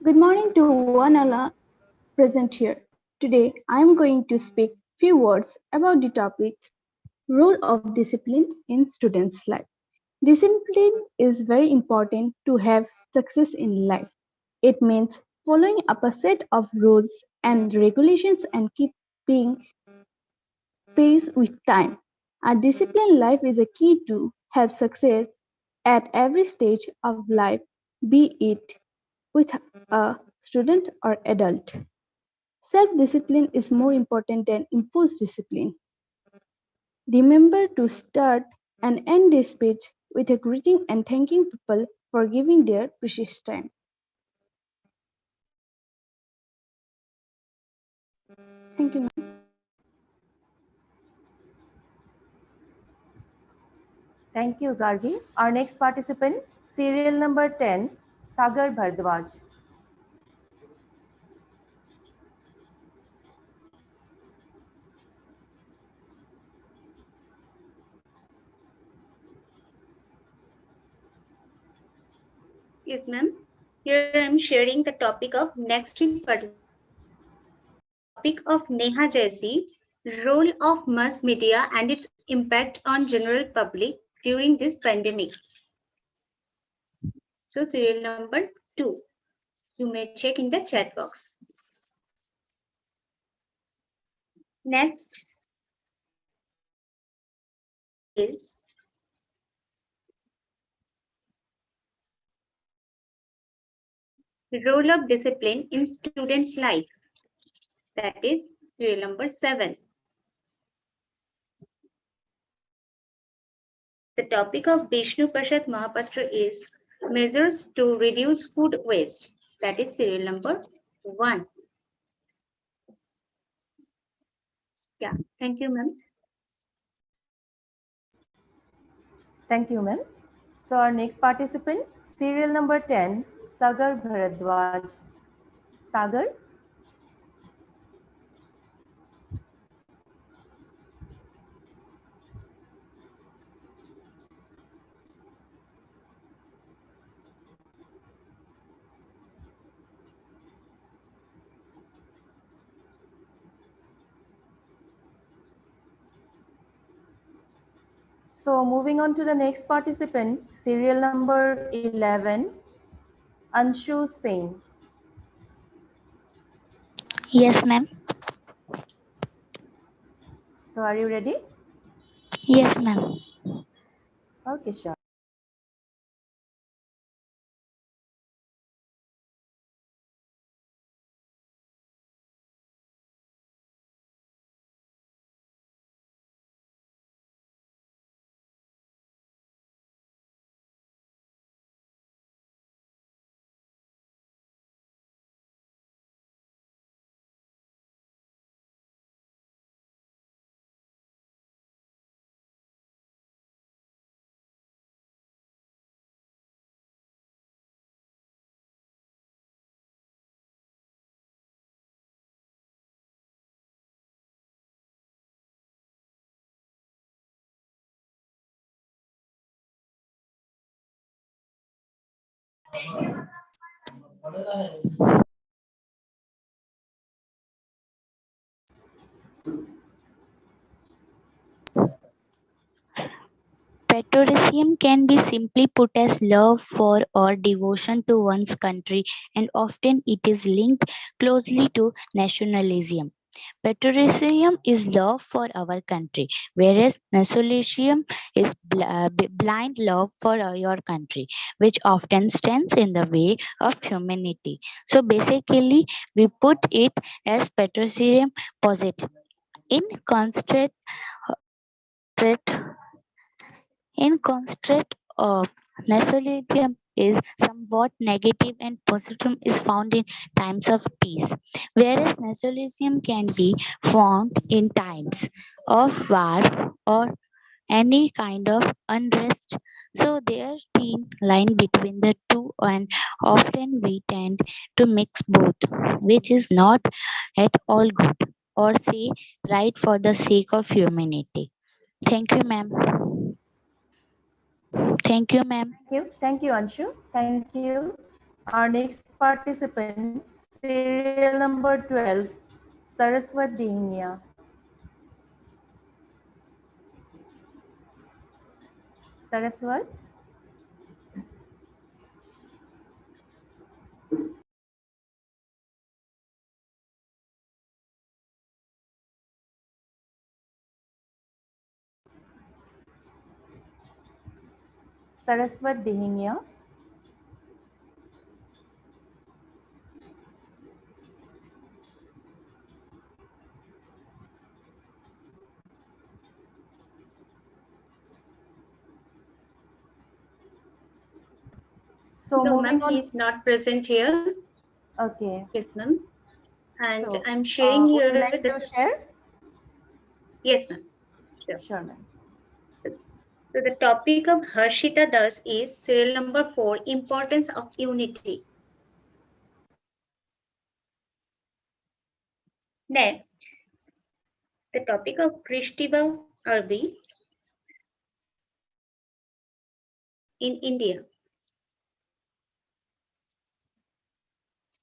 [SPEAKER 14] Good morning to one all present here. Today, I am going to speak few words about the topic role of discipline in students' life. Discipline is very important to have success in life. It means following up a set of rules and regulations and keeping pace with time. A disciplined life is a key to have success at every stage of life, be it with a student or adult. Self-discipline is more important than imposed discipline. Remember to start and end this speech with a greeting and thanking people for giving their precious time. Thank you, ma'am.
[SPEAKER 3] Thank you, Gargi. Our next participant, serial number 10, Sagar Bharadwaj.
[SPEAKER 10] Yes, ma'am. Here I am sharing the topic of next three participants. Topic of Neha Jaisi, role of mass media and its impact on general public during this pandemic. So serial number 2. You may check in the chat box. Next is the role of discipline in students' life. That is serial number 7. The topic of Vishnu Prasad Mahapatra is measures to reduce food waste. That is serial number 1. Yeah, thank you, ma'am.
[SPEAKER 3] Thank you, ma'am. So our next participant, serial number 10, Sagar Bharadwaj. Sagar? So moving on to the next participant, serial number 11, Anshu Singh.
[SPEAKER 15] Yes, ma'am.
[SPEAKER 3] So are you ready?
[SPEAKER 15] Yes, ma'am.
[SPEAKER 3] Okay, sure.
[SPEAKER 15] Patriotism can be simply put as love for or devotion to one's country, and often it is linked closely to nationalism. Patriotism is love for our country, whereas nationalism is blind love for your country, which often stands in the way of humanity. So basically, we put it as patriotism positive. In constraint, in constraint of nationalism is somewhat negative and positive is found in times of peace, whereas nationalism can be found in times of war or any kind of unrest. So there is thin line between the two, and often we tend to mix both, which is not at all good or say right for the sake of humanity. Thank you, ma'am. Thank you, ma'am.
[SPEAKER 3] Thank you, Anshu. Thank you. Our next participant, serial number 12, Saraswat Dihania. Saraswat? Saraswat Dihania. So
[SPEAKER 10] No,
[SPEAKER 3] moving
[SPEAKER 10] ma'am,
[SPEAKER 3] on.
[SPEAKER 10] he is not present here.
[SPEAKER 3] Okay.
[SPEAKER 10] Yes, ma'am. And
[SPEAKER 3] So,
[SPEAKER 10] I'm sharing
[SPEAKER 3] would
[SPEAKER 10] here
[SPEAKER 3] you like to share?
[SPEAKER 10] Yes, ma'am. Sure.
[SPEAKER 3] Sure, ma'am.
[SPEAKER 10] So the topic of Harshita Das is serial number 4, importance of unity. Next, the topic of Krishtiva Arbi in India.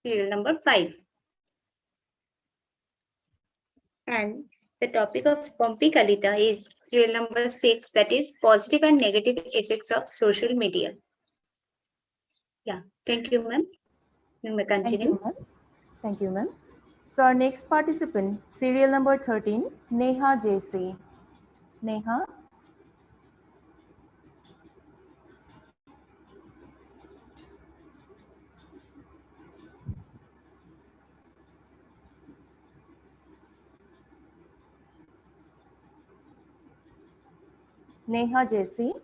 [SPEAKER 10] Serial number 5. And the topic of Pompi Kalita is serial number 6, that is positive and negative effects of social media. Yeah, thank you, ma'am. You may
[SPEAKER 3] Thank
[SPEAKER 10] continue.
[SPEAKER 3] you, ma'am. Thank you, ma'am. So our next participant, serial number 13, Neha JC. Neha? Neha JC.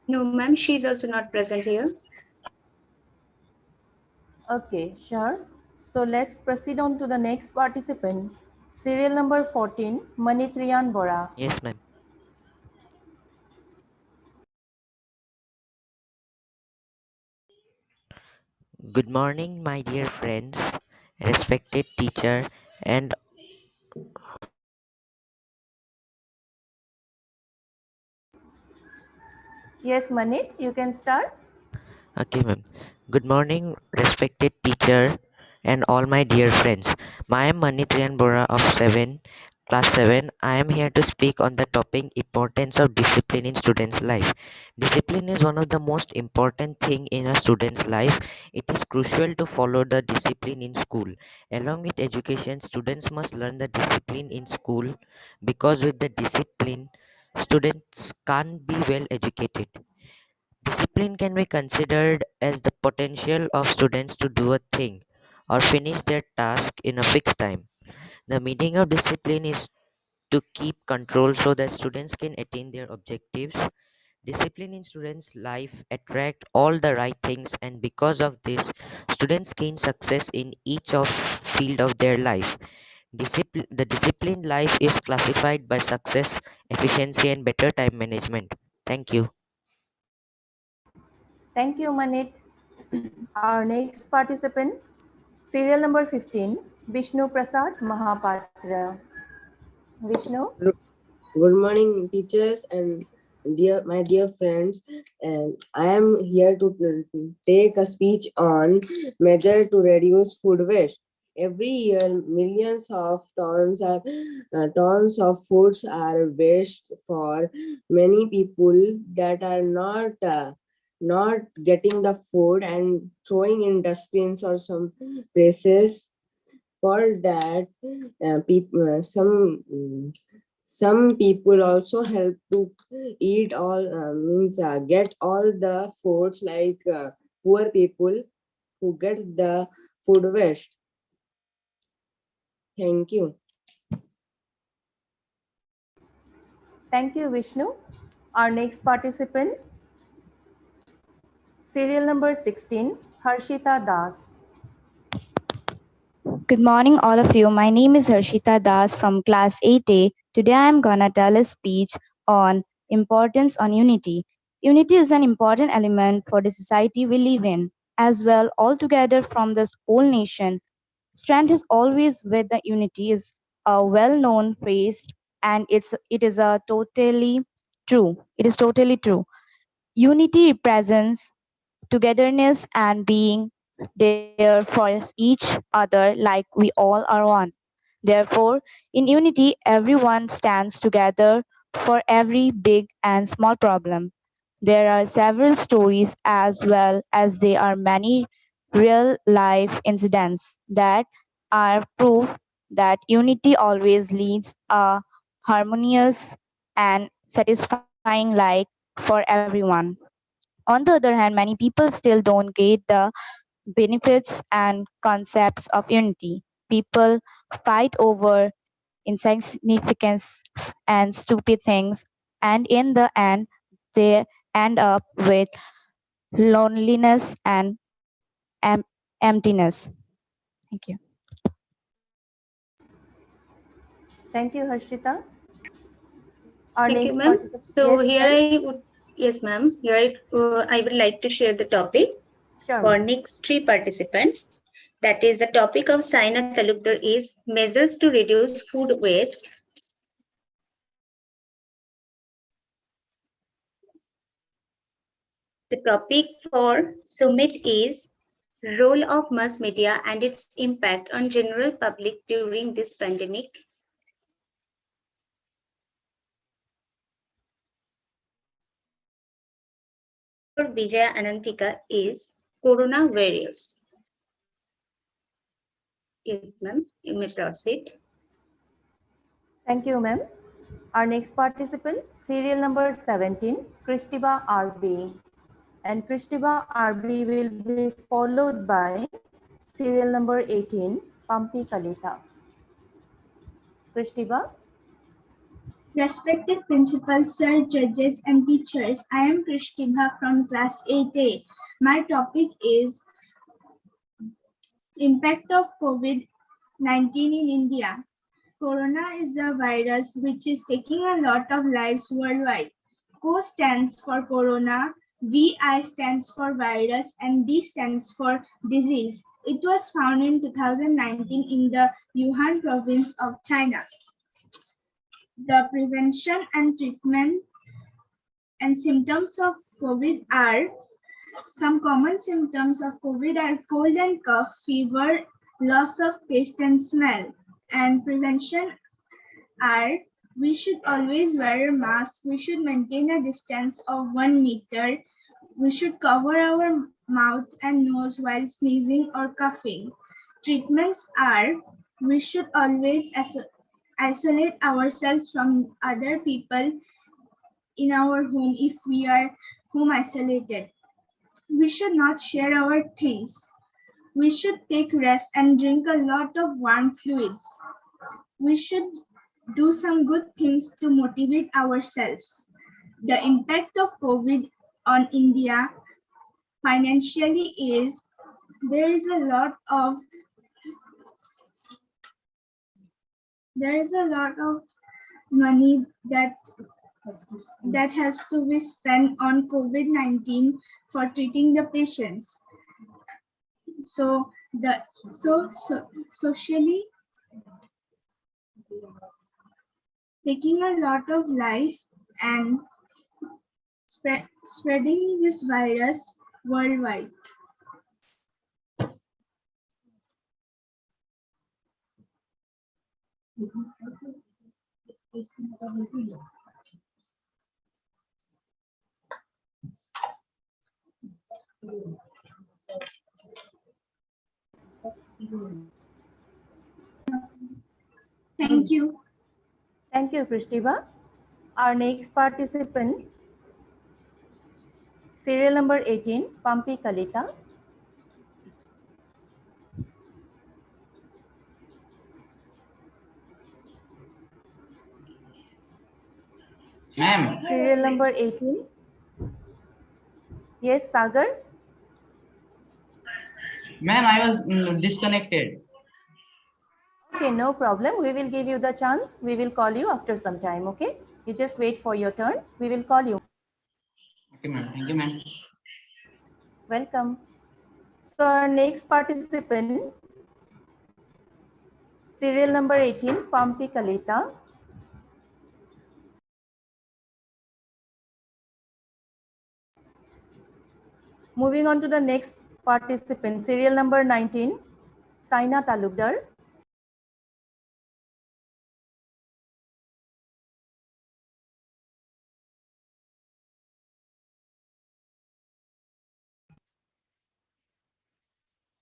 [SPEAKER 10] No, ma'am, she's also not present here.
[SPEAKER 3] Okay, sure. So let's proceed on to the next participant. Serial number 14, Manitriyan Bora.
[SPEAKER 16] Yes, ma'am. Good morning, my dear friends, respected teacher, and
[SPEAKER 3] Yes, Manit, you can start.
[SPEAKER 16] okay, ma'am. Good morning, respected teacher, and all my dear friends. I am Manitriyan Bora of class 7. I am here to speak on the topic importance of discipline in students' life. Discipline is one of the most important thing in a student's life. It is crucial to follow the discipline in school. Along with education, students must learn the discipline in school because with the discipline, students can't be well educated. Discipline can be considered as the potential of students to do a thing or finish their task in a fixed time. The meaning of discipline is to keep control so that students can attain their objectives. Discipline in students' life attract all the right things, and because of this, students gain success in each of field of their life. The disciplined life is classified by success, efficiency, and better time management. Thank you.
[SPEAKER 3] Thank you, Manit. Our next participant, serial number 15, Vishnu Prasad Mahapatra. Vishnu?
[SPEAKER 17] Good morning, teachers and my dear friends. And I am here to take a speech on measure to reduce food waste. Every year, millions of tons of foods are waste for many people that are not getting the food and throwing in dustbins or some places. For that, some people also help to eat all means get all the foods like poor people who get the food waste. Thank you.
[SPEAKER 3] Thank you, Vishnu. Our next participant, serial number 16, Harshita Das.
[SPEAKER 13] Good morning, all of you. My name is Harshita Das from class 8A. Today I am gonna tell a speech on importance on unity. Unity is an important element for the society we live in, as well altogether from this whole nation. Strength is always with the unity is a well-known phrase, and it is a totally true. It is totally true. Unity represents togetherness and being there for each other like we all are one. Therefore, in unity, everyone stands together for every big and small problem. There are several stories as well as there are many real life incidents that are proof that unity always leads a harmonious and satisfying life for everyone. On the other hand, many people still don't get the benefits and concepts of unity. People fight over insignificance and stupid things, and in the end, they end up with loneliness and emptiness. Thank you.
[SPEAKER 3] Thank you, Harshita. Our
[SPEAKER 10] Thank you,
[SPEAKER 3] next
[SPEAKER 10] ma'am.
[SPEAKER 3] participant,
[SPEAKER 10] So
[SPEAKER 3] yes,
[SPEAKER 10] here
[SPEAKER 3] ma'am.
[SPEAKER 10] I would, yes, ma'am. Here I would like to share the topic
[SPEAKER 3] Sure,
[SPEAKER 10] for
[SPEAKER 3] ma'am.
[SPEAKER 10] next three participants. That is the topic of Saina Talukdar is measures to reduce food waste. The topic for Sumit is role of mass media and its impact on general public during this pandemic. For Vijaya Anantika is Corona Warriors. Yes, ma'am, you may proceed.
[SPEAKER 3] Thank you, ma'am. Our next participant, serial number 17, Christiba RB. And Christiba RB will be followed by serial number 18, Pampi Kalita. Christiba?
[SPEAKER 18] Respected principals, sir, judges, and teachers, I am Krishtibha from class 8A. My topic is impact of COVID-19 in India. Corona is a virus which is taking a lot of lives worldwide. CO stands for corona, VI stands for virus, and D stands for disease. It was found in 2019 in the Wuhan province of China. The prevention and treatment and symptoms of COVID are some common symptoms of COVID are cold and cough, fever, loss of taste and smell. And prevention are we should always wear a mask, we should maintain a distance of 1 meter, we should cover our mouth and nose while sneezing or coughing. Treatments are we should always isolate ourselves from other people in our home if we are home isolated. We should not share our things. We should take rest and drink a lot of warm fluids. We should do some good things to motivate ourselves. The impact of COVID on India financially is there is a lot of money that has to be spent on COVID-19 for treating the patients. So socially taking a lot of life and spreading this virus worldwide. Thank you.
[SPEAKER 3] Thank you, Krishtibha. Our next participant, serial number 18, Pampi Kalita.
[SPEAKER 19] Ma'am.
[SPEAKER 3] Serial number 18. Yes, Sagar.
[SPEAKER 19] Ma'am, I was disconnected.
[SPEAKER 3] Okay, no problem. We will give you the chance. We will call you after some time, okay? You just wait for your turn. We will call you.
[SPEAKER 19] Okay, ma'am. Thank you, ma'am.
[SPEAKER 3] Welcome. So our next participant, serial number 18, Pampi Kalita. Moving on to the next participant, serial number 19, Saina Talukdar.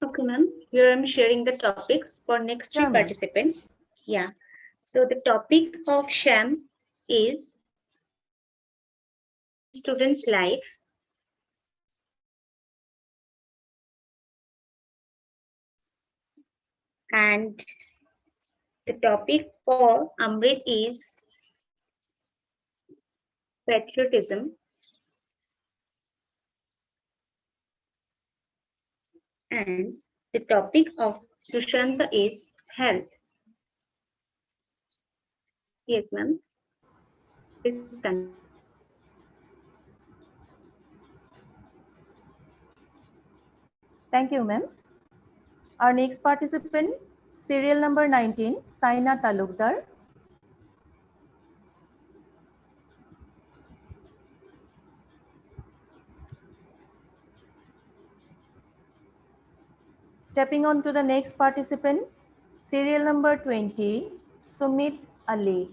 [SPEAKER 10] Okay, ma'am. Here I'm sharing the topics for next three participants. Yeah. So the topic of SHAM is students' life. And the topic for Amrit is patriotism. And the topic of Sushanta is health. Yes, ma'am.
[SPEAKER 3] Thank you, ma'am. Our next participant, serial number 19, Saina Talukdar. Stepping on to the next participant, serial number 20, Sumit Ali.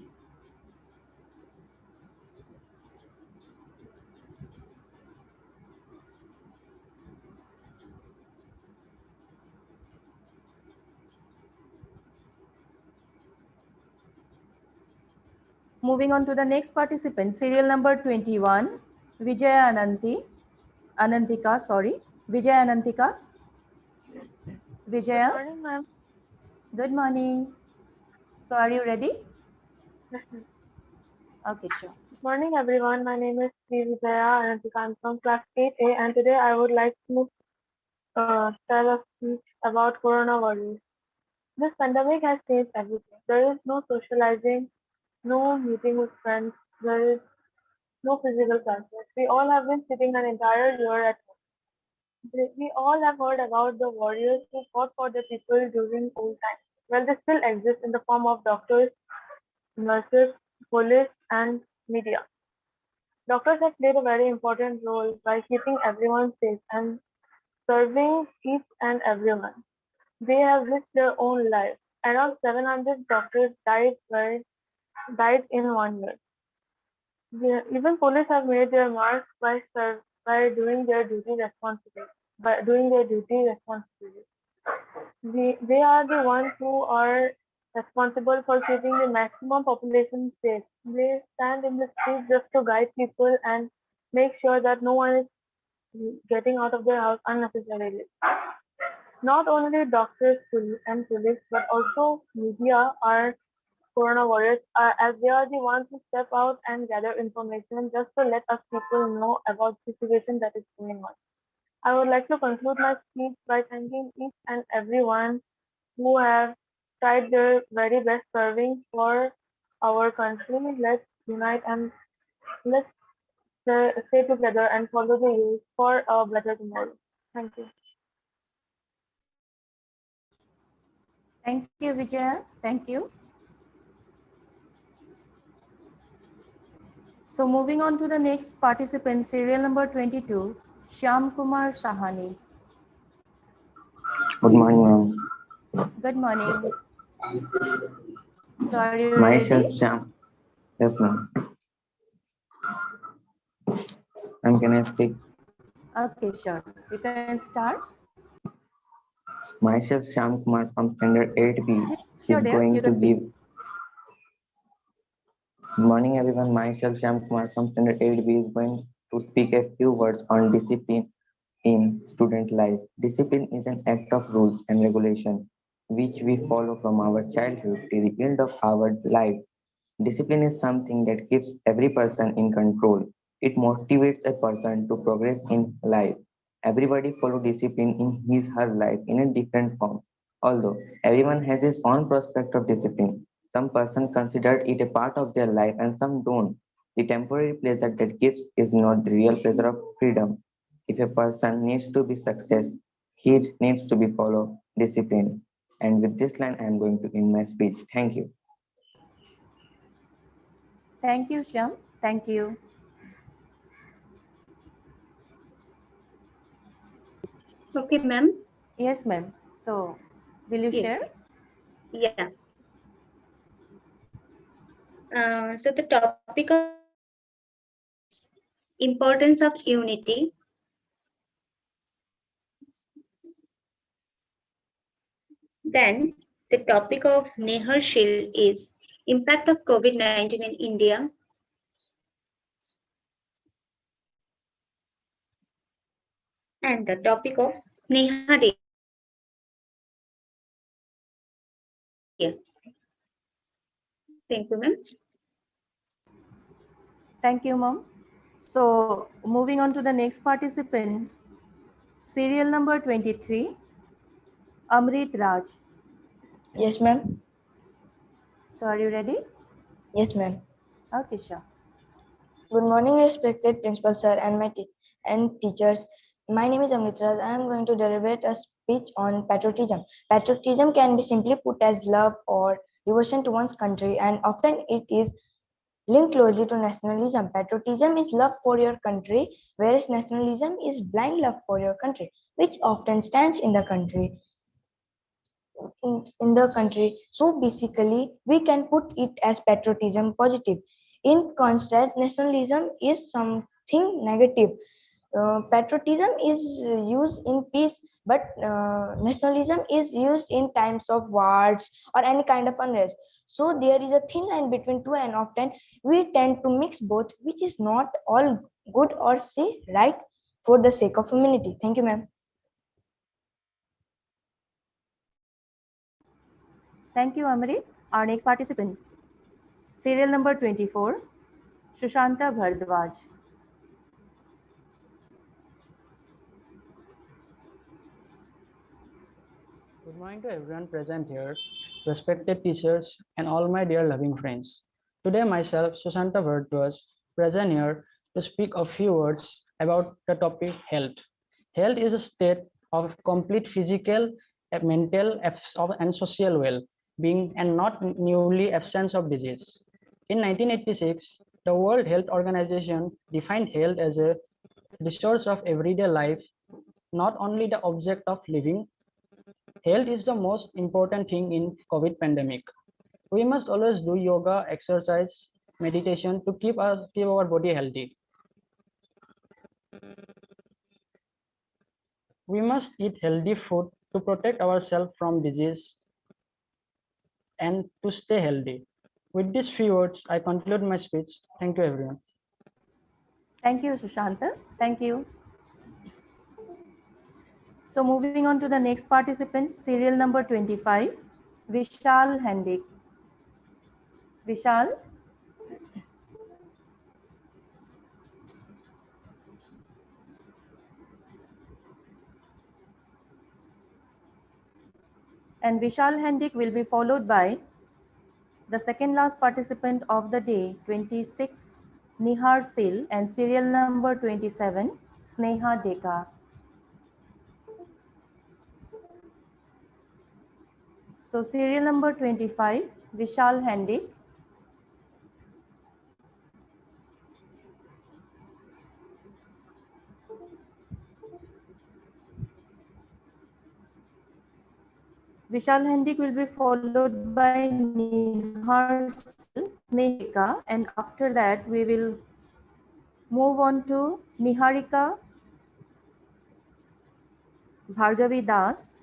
[SPEAKER 3] Moving on to the next participant, serial number 21, Vijaya Anantika, sorry, Vijaya Anantika. Vijaya.
[SPEAKER 20] Good morning, ma'am.
[SPEAKER 3] Good morning. So are you ready?
[SPEAKER 20] Yes, ma'am.
[SPEAKER 3] Okay, sure.
[SPEAKER 20] Good morning, everyone. My name is Sri Vijaya and I'm from class 8A, and today I would like to tell a speech about coronavirus. This pandemic has changed everything. There is no socializing, no meeting with friends, there is no physical classes. We all have been sitting an entire year at home. We all have heard about the warriors who fought for the people during old times. Well, they still exist in the form of doctors, nurses, police, and media. Doctors have played a very important role by keeping everyone safe and serving each and everyone. They have risked their own lives. Around 700 doctors died in 1 year. Even police have made their marks by doing their duty responsibly. By doing their duty responsibly, they are the ones who are responsible for keeping the maximum population safe. They stand in the streets just to guide people and make sure that no one is getting out of their house unnecessarily. Not only doctors and police, but also media are corona warriors, as they are the ones who step out and gather information just to let us people know about the situation that is going on. I would like to conclude my speech by thanking each and everyone who have tried their very best serving for our country. Let's unite and let's stay together and follow the rules for a better tomorrow. Thank you.
[SPEAKER 3] Thank you, Vijaya. Thank you. So moving on to the next participant, serial number 22, Shyam Kumar Sahani.
[SPEAKER 21] Good morning, ma'am.
[SPEAKER 3] Good morning. So are you
[SPEAKER 21] Myself,
[SPEAKER 3] ready?
[SPEAKER 21] Sham. Yes, ma'am. Ma'am, can I speak?
[SPEAKER 3] Okay, sure. You can start.
[SPEAKER 21] Myself, Sham Kumar from Standard 8B
[SPEAKER 3] Sure,
[SPEAKER 21] is
[SPEAKER 3] dear. You
[SPEAKER 21] going to
[SPEAKER 3] can speak.
[SPEAKER 21] give. Good morning, everyone. Myself, Sham Kumar from Standard 8B is going to speak a few words on discipline in student life. Discipline is an act of rules and regulation which we follow from our childhood to the end of our life. Discipline is something that keeps every person in control. It motivates a person to progress in life. Everybody follow discipline in his her life in a different form. Although everyone has his own prospect of discipline, some person consider it a part of their life and some don't. The temporary pleasure that gives is not the real pleasure of freedom. If a person needs to be success, he needs to be follow discipline. And with this line, I am going to end my speech. Thank you.
[SPEAKER 3] Thank you, Shyam. Thank you.
[SPEAKER 10] Okay, ma'am.
[SPEAKER 3] Yes, ma'am. So will you
[SPEAKER 10] Yes.
[SPEAKER 3] share?
[SPEAKER 10] Yeah. So the topic of importance of unity. Then the topic of Neharshil is impact of COVID-19 in India. And the topic of Sneha Day. Thank you, ma'am.
[SPEAKER 3] Thank you, ma'am. So moving on to the next participant, serial number 23, Amrit Raj.
[SPEAKER 22] Yes, ma'am.
[SPEAKER 3] So are you ready?
[SPEAKER 22] Yes, ma'am.
[SPEAKER 3] Okay, sure.
[SPEAKER 22] Good morning, respected principal sir and teachers. My name is Amrita. I am going to deliberate a speech on patriotism. Patriotism can be simply put as love or devotion to one's country, and often it is linked closely to nationalism. Patriotism is love for your country, whereas nationalism is blind love for your country, which often stands in the country. In the country. So basically, we can put it as patriotism positive. In contrast, nationalism is something negative. Patriotism is used in peace, but nationalism is used in times of wars or any kind of unrest. So there is a thin line between two, and often we tend to mix both, which is not all good or say right for the sake of humanity. Thank you, ma'am.
[SPEAKER 3] Thank you, Amrit. Our next participant, serial number 24, Shushanta Bhardwaj.
[SPEAKER 4] Good morning to everyone present here, respected teachers, and all my dear loving friends. Today, myself, Sushanta Bharadwaj, present here to speak a few words about the topic health. Health is a state of complete physical, mental, and social well-being, and not newly absence of disease. In 1986, the World Health Organization defined health as a resource of everyday life, not only the object of living. Health is the most important thing in COVID pandemic. We must always do yoga, exercise, meditation to keep our body healthy. We must eat healthy food to protect ourselves from disease and to stay healthy. With these few words, I conclude my speech. Thank you, everyone.
[SPEAKER 3] Thank you, Sushanta. Thank you. So moving on to the next participant, serial number 25, Vishal Hendik. Vishal. And Vishal Hendik will be followed by the second last participant of the day, 26, Nihar Sil, and serial number 27, Sneha Deka. So serial number 25, Vishal Hendik. Vishal Hendik will be followed by Nihar Sil, Snehika, and after that we will move on to Niharika, Bhargavi Das,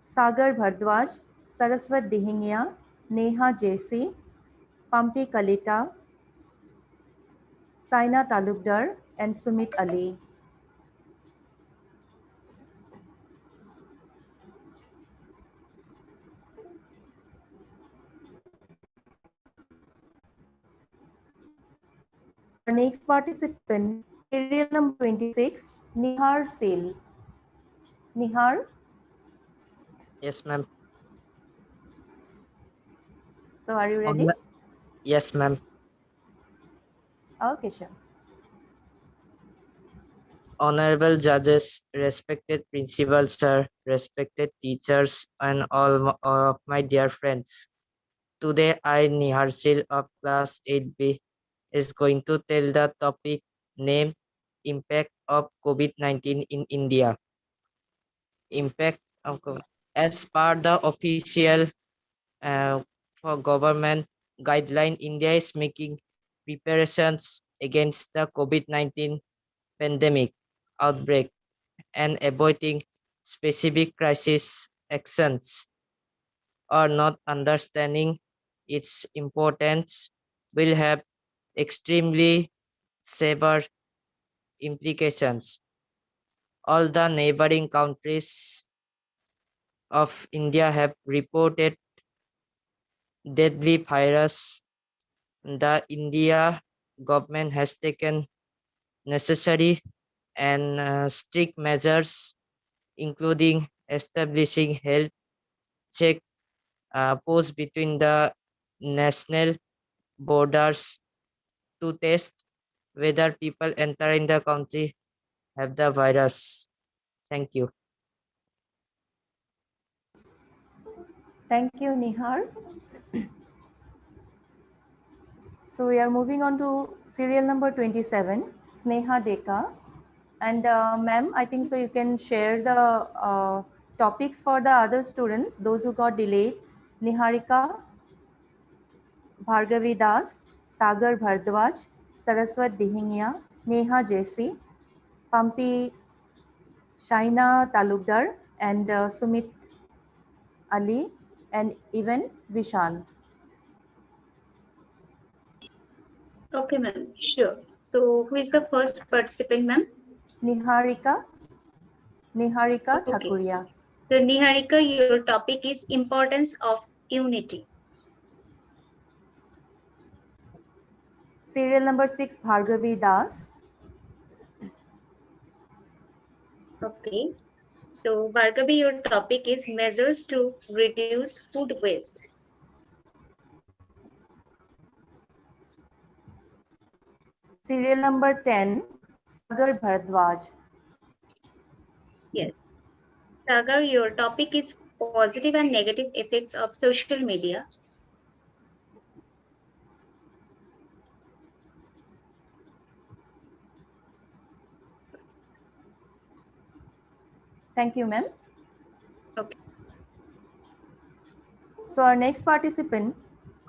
[SPEAKER 3] Sagar Bhardwaj, Saraswat Dihingia, Neha JC, Pampi Kalita, Saina Talukdar, and Sumit Ali. Our next participant, serial number 26, Nihar Sil. Nihar?
[SPEAKER 16] Yes, ma'am.
[SPEAKER 3] So are you ready?
[SPEAKER 16] Yes, ma'am.
[SPEAKER 3] Okay, sure.
[SPEAKER 16] Honorable judges, respected principals, sir, respected teachers, and all of my dear friends. Today, I, Niharsil of class 8B, is going to tell the topic name Impact of COVID-19 in India. Impact of as per the official for government guideline, India is making preparations against the COVID-19 pandemic outbreak and avoiding specific crisis actions or not understanding its importance will have extremely severe implications. All the neighboring countries of India have reported deadly virus. The India government has taken necessary and strict measures, including establishing health check posts between the national borders to test whether people entering the country have the virus. Thank you.
[SPEAKER 3] Thank you, Nihar. So we are moving on to serial number 27, Sneha Deka. And ma'am, I think so you can share the topics for the other students, those who got delayed. Niharika, Bhargavi Das, Sagar Bhardwaj, Saraswat Dihingia, Neha JC, Pampi Shaina Talukdar, and Sumit Ali, and even Vishal.
[SPEAKER 10] Okay, ma'am. Sure. So who is the first participant, ma'am?
[SPEAKER 3] Niharika
[SPEAKER 10] Okay.
[SPEAKER 3] Thakuria.
[SPEAKER 10] So Niharika, your topic is importance of unity.
[SPEAKER 3] Serial number 6, Bhargavi Das.
[SPEAKER 10] Okay. So, Bhargavi, your topic is measures to reduce food waste.
[SPEAKER 3] Serial number 10, Sagar Bharadwaj.
[SPEAKER 10] Yes. Sagar, your topic is positive and negative effects of social media.
[SPEAKER 3] Thank you, ma'am.
[SPEAKER 10] Okay.
[SPEAKER 3] So our next participant,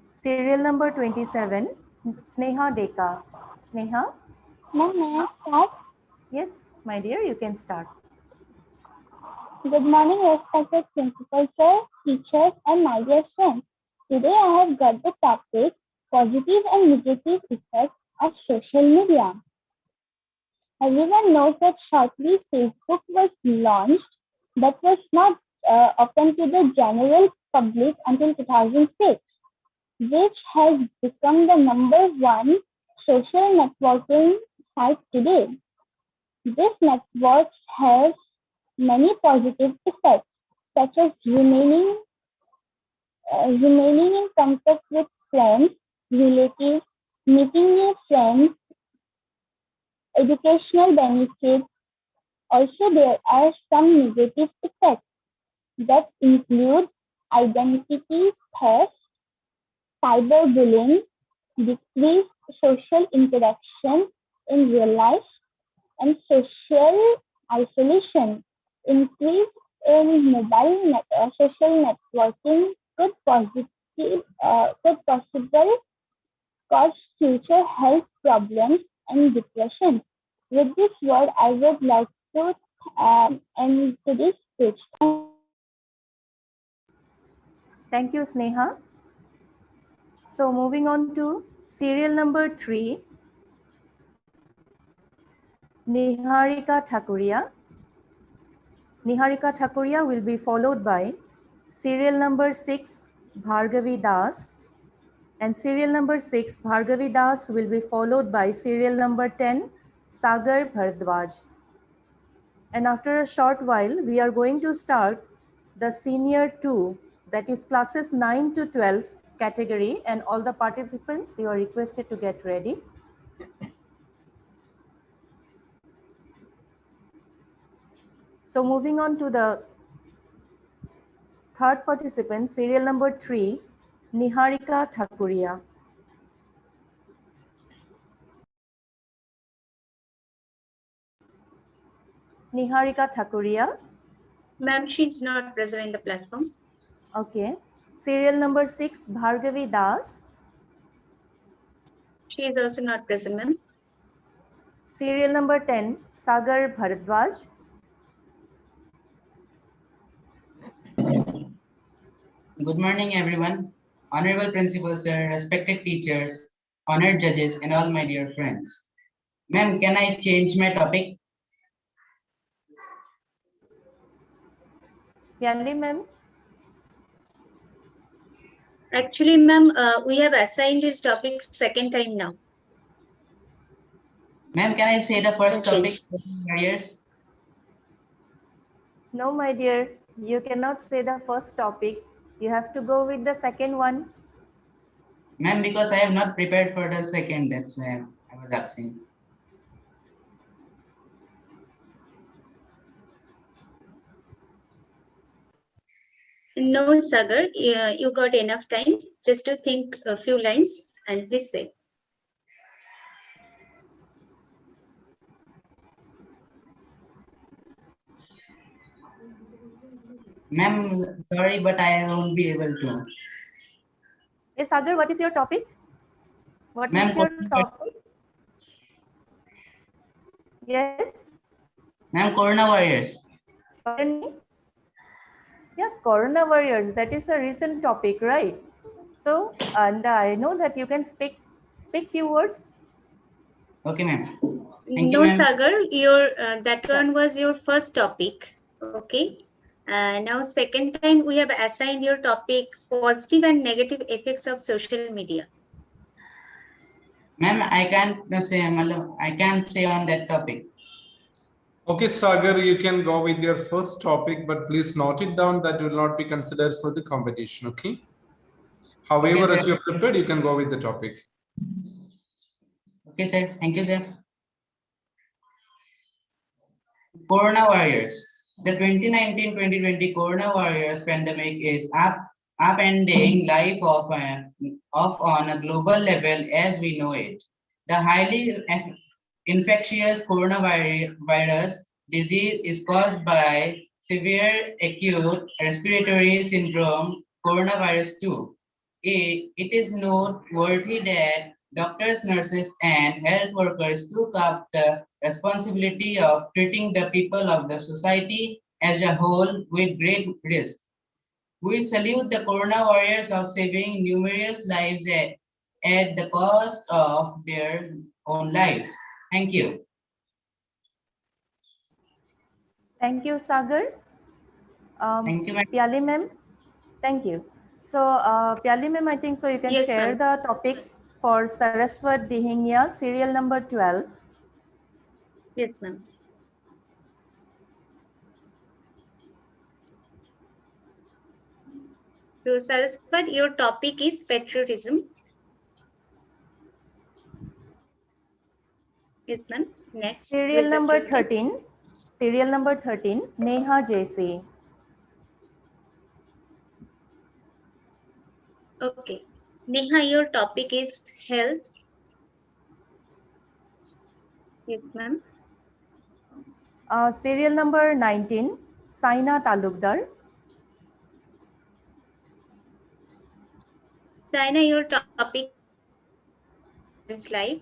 [SPEAKER 3] serial number 27, Sneha Deka. Sneha?
[SPEAKER 12] Ma'am, may I start?
[SPEAKER 3] Yes, my dear, you can start.
[SPEAKER 12] Good morning, respected principal sir, teachers, and my dear friends. Today I have got the topic positive and negative effects of social media. Everyone knows that shortly Facebook was launched, but was not open to the general public until 2006, which has become the #1 social networking site today. This network has many positive effects, such as remaining in contact with friends, relatives, meeting new friends, educational benefits. Also, there are some negative effects that include identity theft, cyberbullying, decreased social interaction in real life, and social isolation. Increase in social networking could possibly cause future health problems and depression. With this word, I would like to end today's speech.
[SPEAKER 3] Thank you, Sneha. So moving on to serial number 3, Niharika Thakuria. Niharika Thakuria will be followed by serial number 6, Bhargavi Das. And serial number 6, Bhargavi Das, will be followed by serial number 10, Sagar Bharadwaj. And after a short while, we are going to start the senior 2, that is classes 9 to 12 category, and all the participants, you are requested to get ready. So moving on to the third participant, serial number 3, Niharika Thakuria. Niharika Thakuria.
[SPEAKER 10] Ma'am, she's not present in the platform.
[SPEAKER 3] Okay. Serial number 6, Bhargavi Das.
[SPEAKER 10] She is also not present, ma'am.
[SPEAKER 3] Serial number 10, Sagar Bharadwaj.
[SPEAKER 19] Good morning, everyone. Honorable Principal Sir, respected teachers, honored judges, and all my dear friends. Ma'am, can I change my topic?
[SPEAKER 3] Yanli, ma'am.
[SPEAKER 10] Actually, ma'am, we have assigned this topic second time now.
[SPEAKER 19] Ma'am, can I say the first topic? Barriers?
[SPEAKER 3] No, my dear, you cannot say the first topic. You have to go with the second one.
[SPEAKER 19] Ma'am, because I have not prepared for the second, that's why I was asking.
[SPEAKER 10] No, Sagar, you got enough time just to think a few lines and please say.
[SPEAKER 19] Ma'am, sorry, but I won't be able to.
[SPEAKER 3] Hey, Sagar, what is your topic? What is your topic? Yes?
[SPEAKER 19] Ma'am, Corona Warriors.
[SPEAKER 3] Pardon me? Yeah, Corona Warriors. That is a recent topic, right? So, and I know that you can speak few words.
[SPEAKER 19] Okay, ma'am.
[SPEAKER 10] No, Sagar, your that one was your first topic. Okay. Now, second time we have assigned your topic positive and negative effects of social media.
[SPEAKER 19] Ma'am, I can't say on that topic.
[SPEAKER 1] Okay, Sagar, you can go with your first topic, but please note it down that will not be considered for the competition, okay? However,
[SPEAKER 19] Okay,
[SPEAKER 1] if
[SPEAKER 19] sir.
[SPEAKER 1] you're prepared, you can go with the topic.
[SPEAKER 19] Okay, sir. Thank you, sir. Corona warriors. The 2019-2020 Corona warriors pandemic is upending life of on a global level as we know it. The highly infectious coronavirus disease is caused by severe acute respiratory syndrome, coronavirus 2. It is noteworthy that doctors, nurses, and health workers took up the responsibility of treating the people of the society as a whole with great risk. We salute the Corona warriors of saving numerous lives at the cost of their own lives. Thank you.
[SPEAKER 3] Thank you, Sagar.
[SPEAKER 19] Thank you, ma'am.
[SPEAKER 3] Pyali ma'am, thank you. So, Pyali ma'am, I think so you can
[SPEAKER 10] Yes,
[SPEAKER 3] share
[SPEAKER 10] ma'am.
[SPEAKER 3] the topics for Saraswat Dihingya, serial number 12.
[SPEAKER 10] Yes, ma'am. So, Saraswat, your topic is patriotism. Yes, ma'am. Next, who
[SPEAKER 3] Serial
[SPEAKER 10] is the
[SPEAKER 3] number
[SPEAKER 10] student?
[SPEAKER 3] 13. Serial number 13, Neha JC.
[SPEAKER 10] Okay. Neha, your topic is health. Yes, ma'am.
[SPEAKER 3] Serial number 19, Saina Talukdar.
[SPEAKER 10] Saina, your topic is life.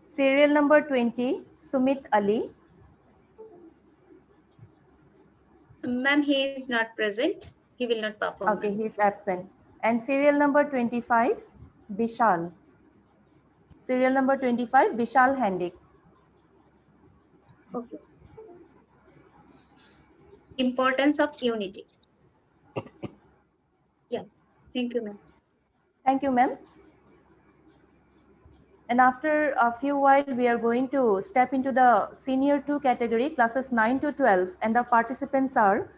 [SPEAKER 3] Serial number 20, Sumit Ali.
[SPEAKER 10] Ma'am, he is not present. He will not perform.
[SPEAKER 3] Okay, he is absent. And serial number 25, Vishal. Serial number 25, Vishal Handik.
[SPEAKER 10] Okay. Importance of unity. Yeah. Thank you, ma'am.
[SPEAKER 3] Thank you, ma'am. And after a few while, we are going to step into the senior 2 category, classes 9 to 12. And the participants are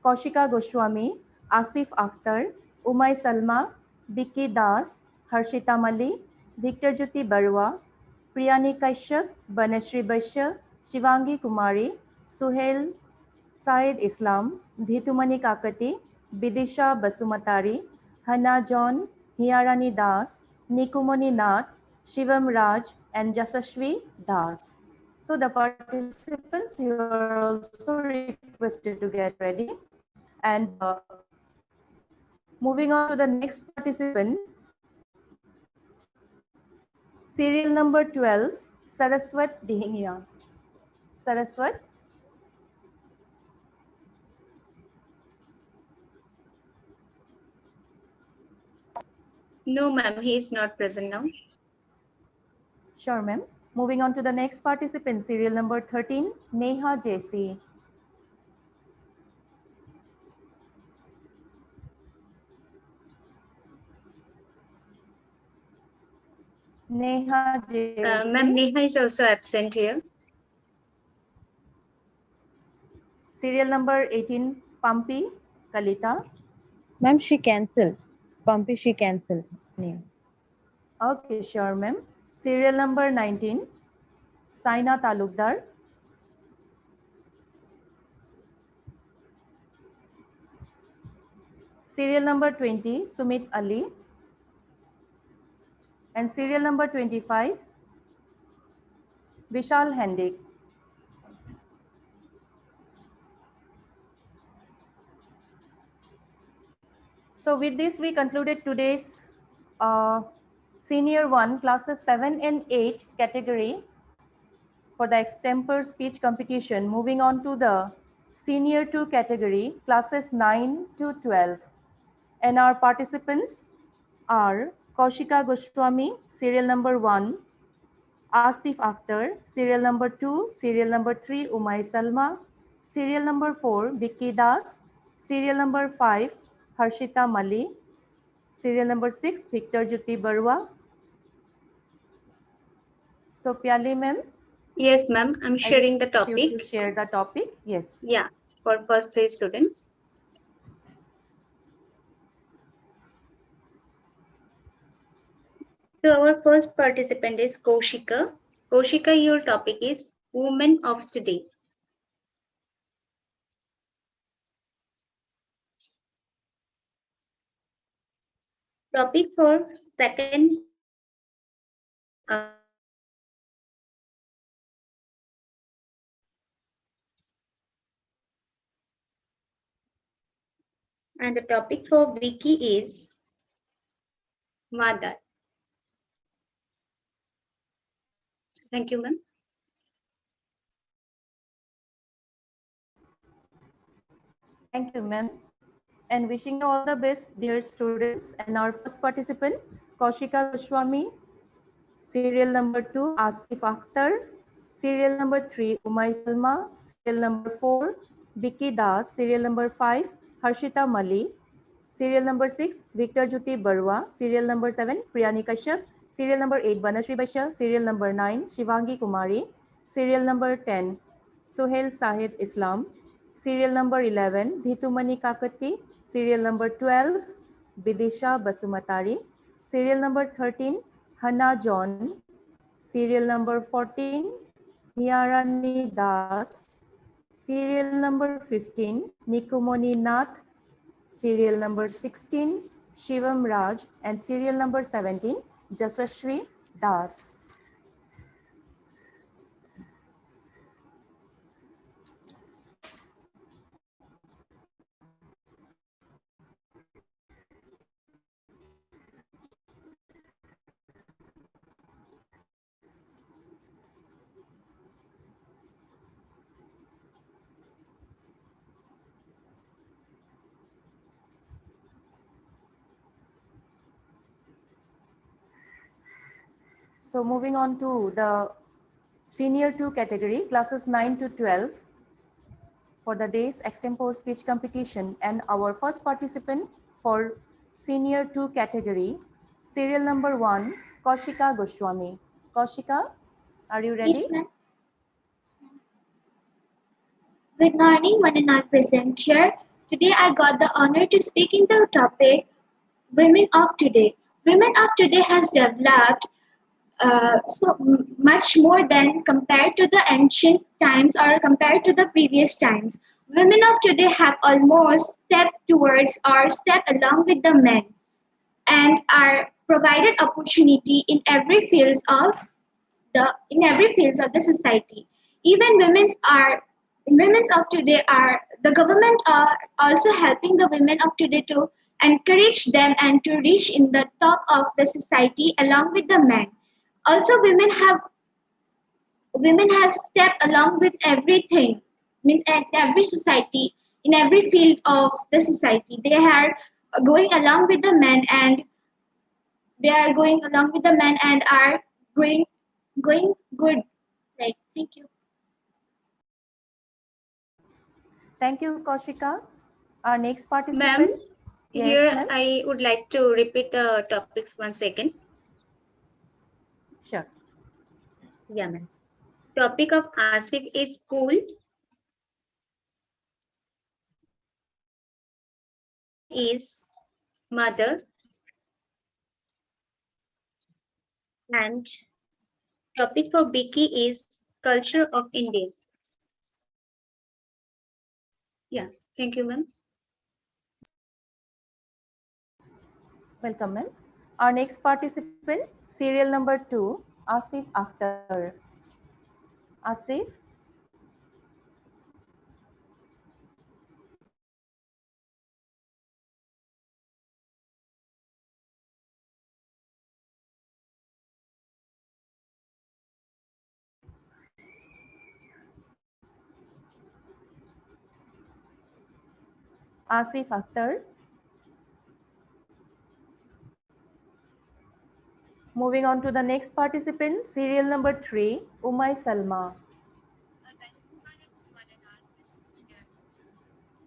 [SPEAKER 3] Kaushika Goswami, Asif Akhtar, Umay Salma, Vicky Das, Harshita Mali, Victor Jyoti Barua, Priyani Kashyap, Banashri Bashya, Shivangi Kumari, Suhail Said Islam, Dhitumani Kakati, Bidisha Basumatari, Hana John, Hiarani Das, Nikumani Nath, Shivam Raj, and Jasashvi Das. So the participants, you are also requested to get ready. And moving on to the next participant, serial number 12, Saraswat Dihingya. Saraswat.
[SPEAKER 10] No, ma'am, he is not present now.
[SPEAKER 3] Sure, ma'am. Moving on to the next participant, serial number 13, Neha JC. Neha JC.
[SPEAKER 10] Ma'am, Neha is also absent here.
[SPEAKER 3] Serial number 18, Pampi Kalita.
[SPEAKER 5] Ma'am, she cancelled. Pumpy, she cancelled name.
[SPEAKER 3] Okay, sure, ma'am. Serial number 19, Saina Talukdar. Serial number 20, Sumit Ali. And serial number 25, Vishal Handik. So with this, we concluded today's Senior 1, classes 7 and 8 category for the extempore speech competition. Moving on to the Senior 2 category, classes 9 to 12. And our participants are Kaushika Goswami, serial number 1, Asif Akhtar. Serial number 2, serial number 3, Umay Salma. Serial number 4, Vicky Das. Serial number 5, Harshita Mali. Serial number 6, Victor Jyoti Barua. So, Pyali ma'am,
[SPEAKER 10] Yes, ma'am. I'm
[SPEAKER 3] I
[SPEAKER 10] sharing the
[SPEAKER 3] request you to
[SPEAKER 10] topic.
[SPEAKER 3] share the topic. Yes.
[SPEAKER 10] Yeah, for first 3 students. So our first participant is Kaushika. Kaushika, your topic is Women of Today. Topic for second and the topic for Vicky is Mother. Thank you, ma'am.
[SPEAKER 3] Thank you, ma'am. And wishing you all the best, dear students. And our first participant, Kaushika Goswami. Serial number 2, Asif Akhtar. Serial number 3, Umay Salma. Serial number 4, Vicky Das. Serial number 5, Harshita Mali. Serial number 6, Victor Jyoti Barua. Serial number 7, Priyani Kashyap. Serial number 8, Banashri Baisha. Serial number 9, Shivangi Kumari. Serial number 10, Suhail Sahid Islam. Serial number 11, Dhitumani Kakati. Serial number 12, Bidisha Basumatari. Serial number 13, Hannah John. Serial number 14, Hiarani Das. Serial number 15, Nikumoni Nath. Serial number 16, Shivam Raj. And serial number 17, Jasashri Das. So moving on to the senior 2 category, classes 9 to 12 for the day's extempore speech competition. And our first participant for senior 2 category, serial number 1, Kaushika Goswami. Kaushika, are you ready?
[SPEAKER 7] Yes, ma'am. Good morning, one and all present here. Today I got the honor to speak in the topic Women of Today. Women of Today has developed much more than compared to the ancient times or compared to the previous times. Women of today have almost stepped towards or stepped along with the men and are provided opportunity in every fields of the society. Even women's of today are the government are also helping the women of today to encourage them and to reach in the top of the society along with the men. Also, women have stepped along with everything, means at every society, in every field of the society. They are going along with the men and they are going along with the men and are going good. Like, thank you.
[SPEAKER 3] Thank you, Kaushika. Our next
[SPEAKER 10] Ma'am,
[SPEAKER 3] participant. Yes,
[SPEAKER 10] here
[SPEAKER 3] ma'am.
[SPEAKER 10] I would like to repeat the topics once again.
[SPEAKER 3] Sure.
[SPEAKER 10] Yeah, ma'am. Topic of Asif is school. Is mother. And topic for Vicky is culture of India. Yeah, thank you, ma'am.
[SPEAKER 3] Welcome, ma'am. Our next participant, serial number 2, Asif Akhtar. Asif. Asif Akhtar. Moving on to the next participant, serial number 3, Umay Salma.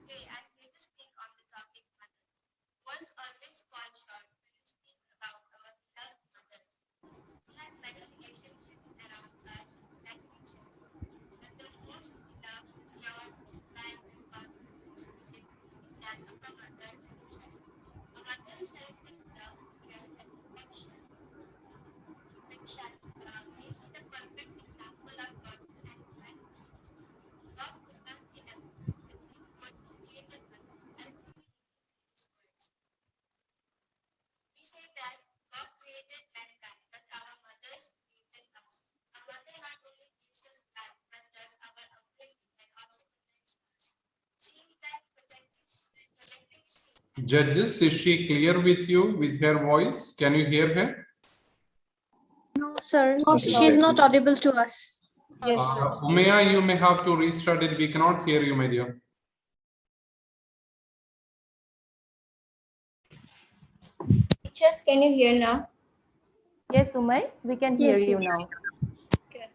[SPEAKER 6] Today, I'm here to speak on the topic mother. Words always fall short when we speak about our beloved mothers. We have many relationships around us that we cherish, but the most beloved, pure, divine, and godly relationship is that of a mother and a child. A mother's selfless love, care, and affection makes it a perfect example of godly and divine relationship. God could not be everywhere, and therefore He created mothers. I truly believe in these words. We say that God created mankind, but our mothers created us. A mother not only gives us life, but does our upbringing and also protects us. She is like protective shield.
[SPEAKER 1] Judges, is she clear with you with her voice? Can you hear her?
[SPEAKER 8] No, sir.
[SPEAKER 1] No,
[SPEAKER 8] She is not audible to us.
[SPEAKER 6] Yes, sir.
[SPEAKER 1] Umeya, you may have to restart it. We cannot hear you, my dear.
[SPEAKER 7] Teachers, can you hear now?
[SPEAKER 3] Yes, Umay, we can hear
[SPEAKER 8] Yes,
[SPEAKER 3] you
[SPEAKER 8] yes.
[SPEAKER 3] now.
[SPEAKER 6] Okay.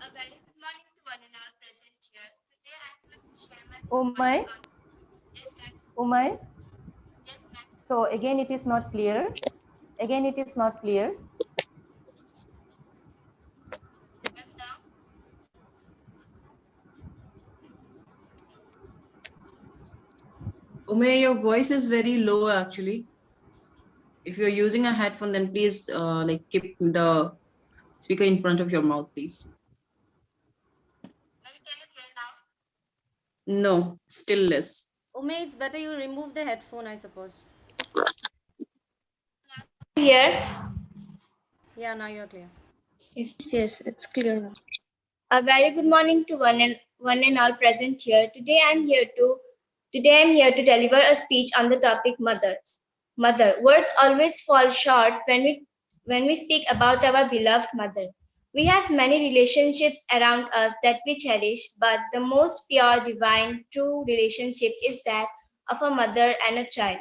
[SPEAKER 6] A very good morning to one and all present here. Today I'm going to share my
[SPEAKER 3] Umay,
[SPEAKER 6] points on. Yes, ma'am.
[SPEAKER 3] Umay.
[SPEAKER 6] Yes, ma'am.
[SPEAKER 3] So again, it is not clear. Again, it is not clear.
[SPEAKER 6] Ma'am, now.
[SPEAKER 9] Ume, your voice is very low actually. If you're using a headphone, then please like keep the speaker in front of your mouth, please.
[SPEAKER 6] Ma'am, can you hear now?
[SPEAKER 9] No, still less.
[SPEAKER 23] Ume, it's better you remove the headphone, I suppose.
[SPEAKER 7] Here.
[SPEAKER 23] Yeah, now you're clear.
[SPEAKER 8] Yes, yes, it's clear now.
[SPEAKER 7] A very good morning to one and all present here. Today I'm here to deliver a speech on the topic mothers. Mother. Words always fall short when we speak about our beloved mother. We have many relationships around us that we cherish, but the most pure, divine, true relationship is that of a mother and a child.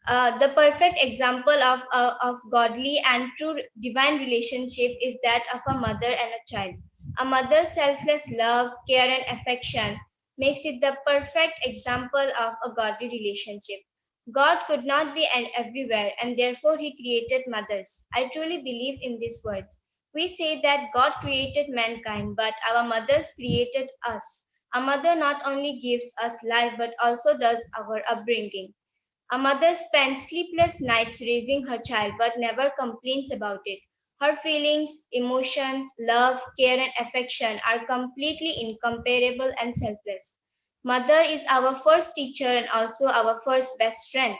[SPEAKER 7] The perfect example of godly and true divine relationship is that of a mother and a child. A mother's selfless love, care, and affection makes it the perfect example of a godly relationship. God could not be everywhere, and therefore He created mothers. I truly believe in these words. We say that God created mankind, but our mothers created us. A mother not only gives us life, but also does our upbringing. A mother spends sleepless nights raising her child but never complains about it. Her feelings, emotions, love, care, and affection are completely incomparable and selfless. Mother is our first teacher and also our first best friend.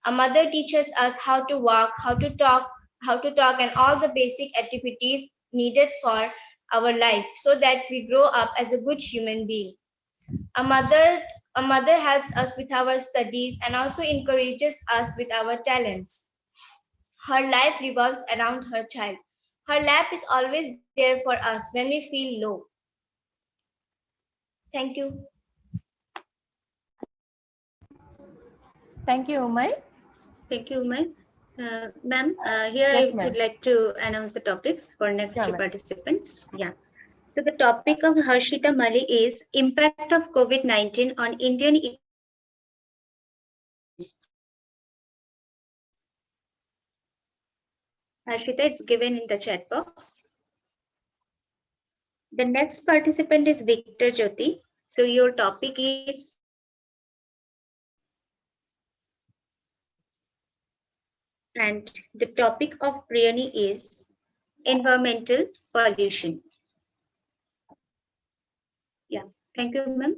[SPEAKER 7] A mother teaches us how to walk, how to talk, and all the basic activities needed for our life so that we grow up as a good human being. A mother, a mother helps us with our studies and also encourages us with our talents. Her life revolves around her child. Her lap is always there for us when we feel low. Thank you.
[SPEAKER 3] Thank you, Umay.
[SPEAKER 10] Thank you, Umay. Ma'am, here
[SPEAKER 3] Yes,
[SPEAKER 10] I
[SPEAKER 3] ma'am.
[SPEAKER 10] would like to announce the topics for next
[SPEAKER 3] Sure,
[SPEAKER 10] two
[SPEAKER 3] ma'am.
[SPEAKER 10] participants. Yeah. So the topic of Harshita Mali is impact of COVID-19 on Indian Harshita, it's given in the chat box. The next participant is Victor Jyoti. So your topic is and the topic of Priyani is environmental pollution. Yeah, thank you, ma'am.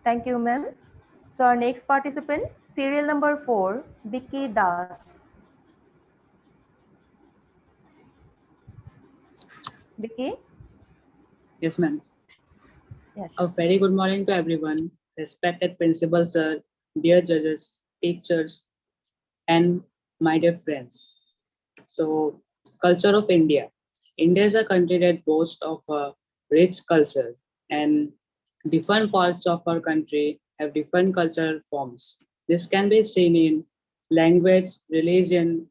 [SPEAKER 3] Thank you, ma'am. So our next participant, serial number 4, Vicky Das. Vicky?
[SPEAKER 24] Yes, ma'am.
[SPEAKER 3] Yes.
[SPEAKER 24] A very good morning to everyone. Respected principal, sir, dear judges, teachers, and my dear friends. So, culture of India. India is a country that boasts of a rich culture, and different parts of our country have different cultural forms. This can be seen in language, religion,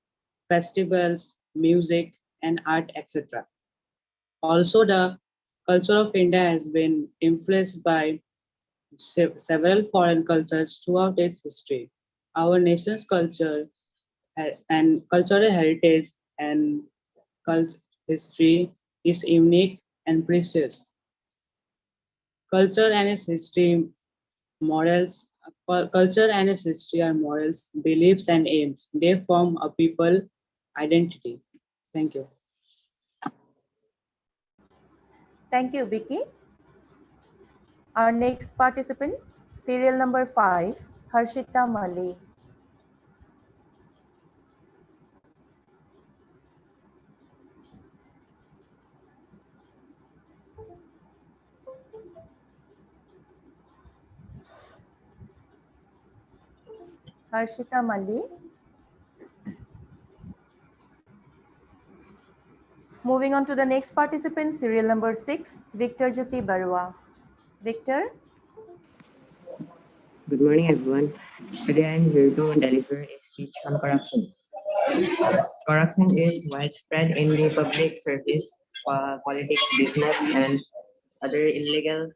[SPEAKER 24] festivals, music, and art, etc. Also, the culture of India has been influenced by several foreign cultures throughout its history. Our nation's culture and cultural heritage and history is unique and precious. Culture and its history, morals, culture and its history are morals, beliefs, and aims. They form a people identity. Thank you.
[SPEAKER 3] Thank you, Vicky. Our next participant, serial number 5, Harshita Mali. Harshita Mali. Moving on to the next participant, serial number 6, Victor Jyoti Barua. Victor.
[SPEAKER 17] Good morning, everyone. Today I am here to deliver a speech on corruption. Corruption is widespread in the public service, politics, business, and other illegal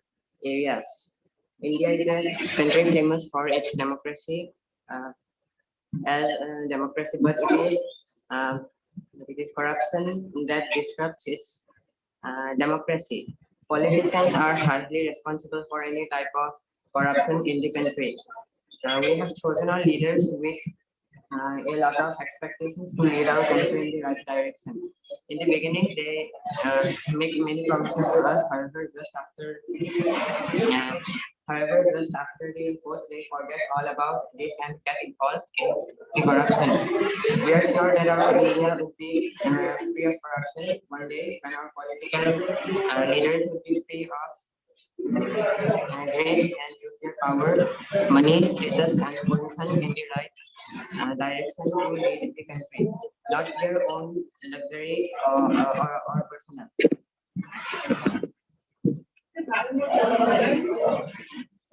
[SPEAKER 17] areas. India is a country famous for its democracy, but it is corruption that disrupts its democracy. Politicians are hardly responsible for any type of corruption in the country. We have chosen our leaders with a lot of expectations to lead our country in the right direction. In the beginning, they make many promises to us. However, just after the vote, they forget all about this and get involved in the corruption. We are sure that our India will be free of corruption one day when our political leaders will be free of greed and use their power, money, status, and position in the right direction to lead the country, not their own luxury or personal.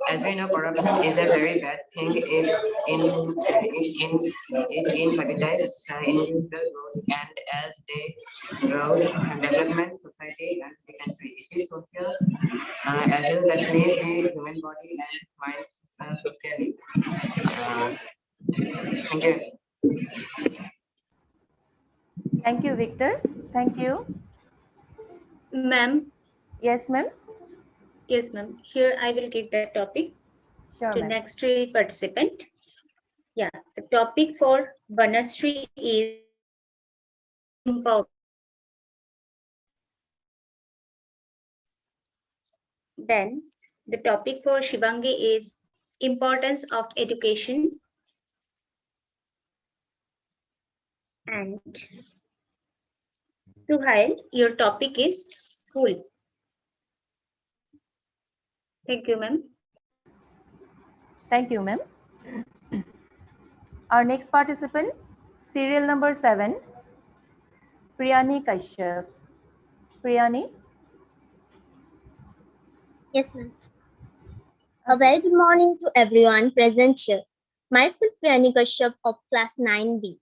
[SPEAKER 17] As we know, corruption is a very bad thing. It inhibits individual growth, and as they grow, development, society, and the country. It is social evil that leaves the human body and mind socially. Thank you.
[SPEAKER 3] Thank you, Victor. Thank you.
[SPEAKER 10] Ma'am.
[SPEAKER 3] Yes, ma'am.
[SPEAKER 10] Yes, ma'am. Here I will give the topic to next participant. Yeah, the topic for Banasri is empowerment. Then the topic for Shivangi is importance of education. And Suhail, your topic is school. Thank you, ma'am.
[SPEAKER 3] Thank you, ma'am. Our next participant, serial number 7, Priyani Kashyap. Priyani.
[SPEAKER 2] Yes, ma'am. A very good morning to everyone present here. Myself, Priyani Kashyap of class 9B.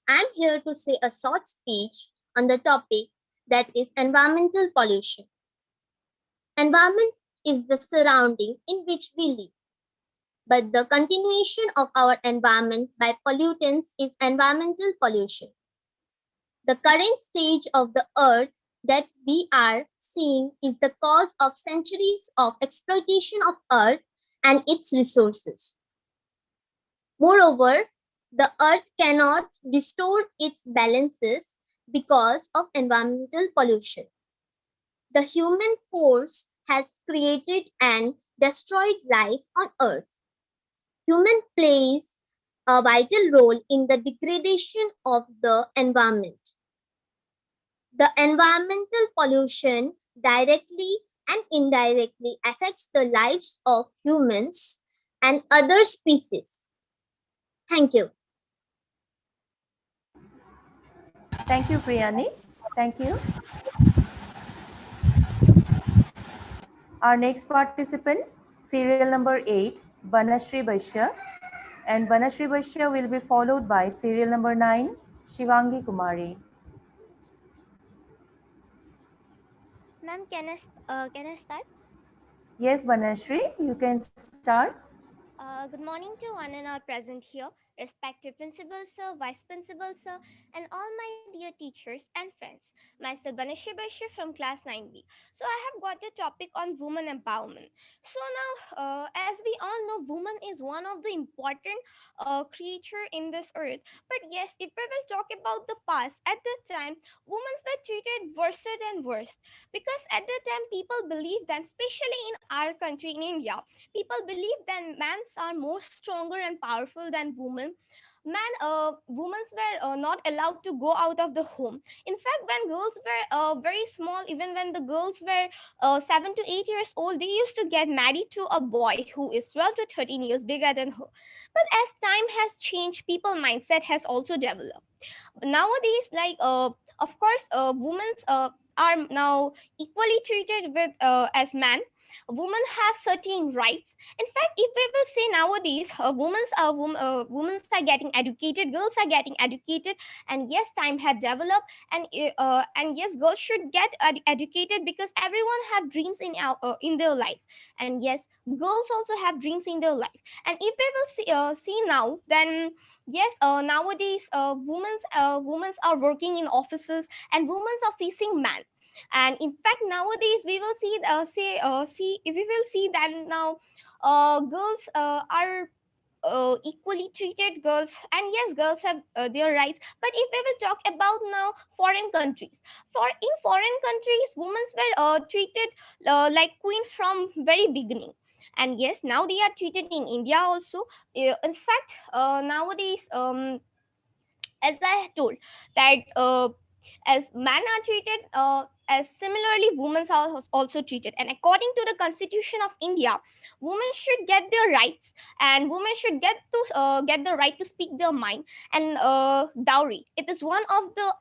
[SPEAKER 2] I am here to say a short speech on the topic that is environmental pollution. Environment is the surrounding in which we live. But the continuation of our environment by pollutants is environmental pollution. The current stage of the earth that we are seeing is the cause of centuries of exploitation of earth and its resources. Moreover, the earth cannot restore its balances because of environmental pollution. The human force has created and destroyed life on earth. Human plays a vital role in the degradation of the environment. The environmental pollution directly and indirectly affects the lives of humans and other species. Thank you.
[SPEAKER 3] Thank you, Priyani. Thank you. Our next participant, serial number 8, Banasri Baishya. And Banashri Vaishya will be followed by serial number 9, Shivangi Kumari.
[SPEAKER 11] Ma'am, can I start?
[SPEAKER 3] Yes, Banashri, you can start.
[SPEAKER 11] Good morning to one and all present here, respected principal sir, vice principal sir, and all my dear teachers and friends. Myself Banisha Bashir from class 9B. So I have got the topic on women empowerment. So now, as we all know, woman is one of the important creature in this earth. But yes, if we will talk about the past, at that time, women were treated worse than worse because at that time people believed that, especially in our country in India, people believe that men are more stronger and powerful than women. Women were not allowed to go out of the home. In fact, when girls were very small, even when the girls were 7 to 8 years old, they used to get married to a boy who is 12 to 13 years bigger than her. But as time has changed, people mindset has also developed nowadays. Of course, women are now equally treated with as men. Women have certain rights. In fact, if we will say nowadays, women are getting educated, girls are getting educated, and yes, time had developed, and yes, girls should get educated because everyone have dreams in their life, and yes, girls also have dreams in their life. And if we will see now, then yes, nowadays, women are working in offices, and women are facing men. And in fact, nowadays we will see if we will see that now, girls are equally treated, girls, and yes, girls have their rights. But if we will talk about now foreign countries, for in foreign countries, women were treated like queen from very beginning. And yes, now they are treated in India also. In fact, nowadays, as I told that, as men are treated, as similarly women are also treated. And according to the Constitution of India, women should get their rights, and women should get the right to speak their mind. And dowry, it is one of the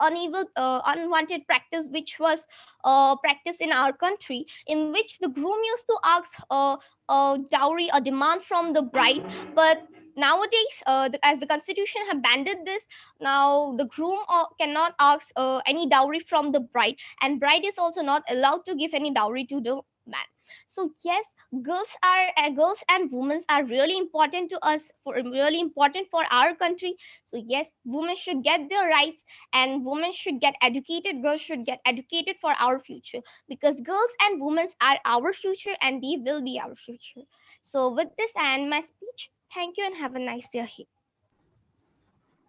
[SPEAKER 11] unwanted practice which was practiced in our country, in which the groom used to ask a dowry, a demand from the bride. But nowadays, as the Constitution have banned this, now the groom cannot ask any dowry from the bride, and bride is also not allowed to give any dowry to the man. So yes, girls and women are really important to us, for really important for our country. So yes, women should get their rights, and women should get educated, girls should get educated for our future, because girls and women are our future, and they will be our future. So with this, I end my speech. Thank you and have a nice day ahead.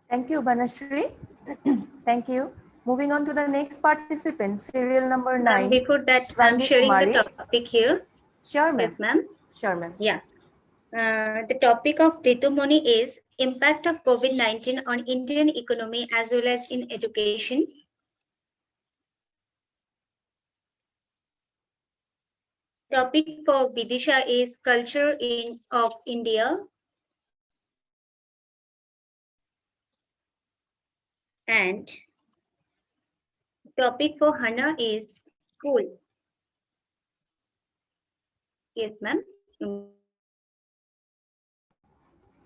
[SPEAKER 3] Thank you, Banashri. Thank you. Moving on to the next participant, serial number 9,
[SPEAKER 10] Before that, I'm
[SPEAKER 3] Shivangi
[SPEAKER 10] sharing the
[SPEAKER 3] Kumari.
[SPEAKER 10] topic here.
[SPEAKER 3] Sure,
[SPEAKER 10] Yes,
[SPEAKER 3] ma'am.
[SPEAKER 10] ma'am.
[SPEAKER 3] Sure, ma'am.
[SPEAKER 10] Yeah. The topic of Ritumoni is impact of COVID-19 on Indian economy as well as in education. Topic for Vidisha is culture of India. And topic for Hana is school. Yes, ma'am.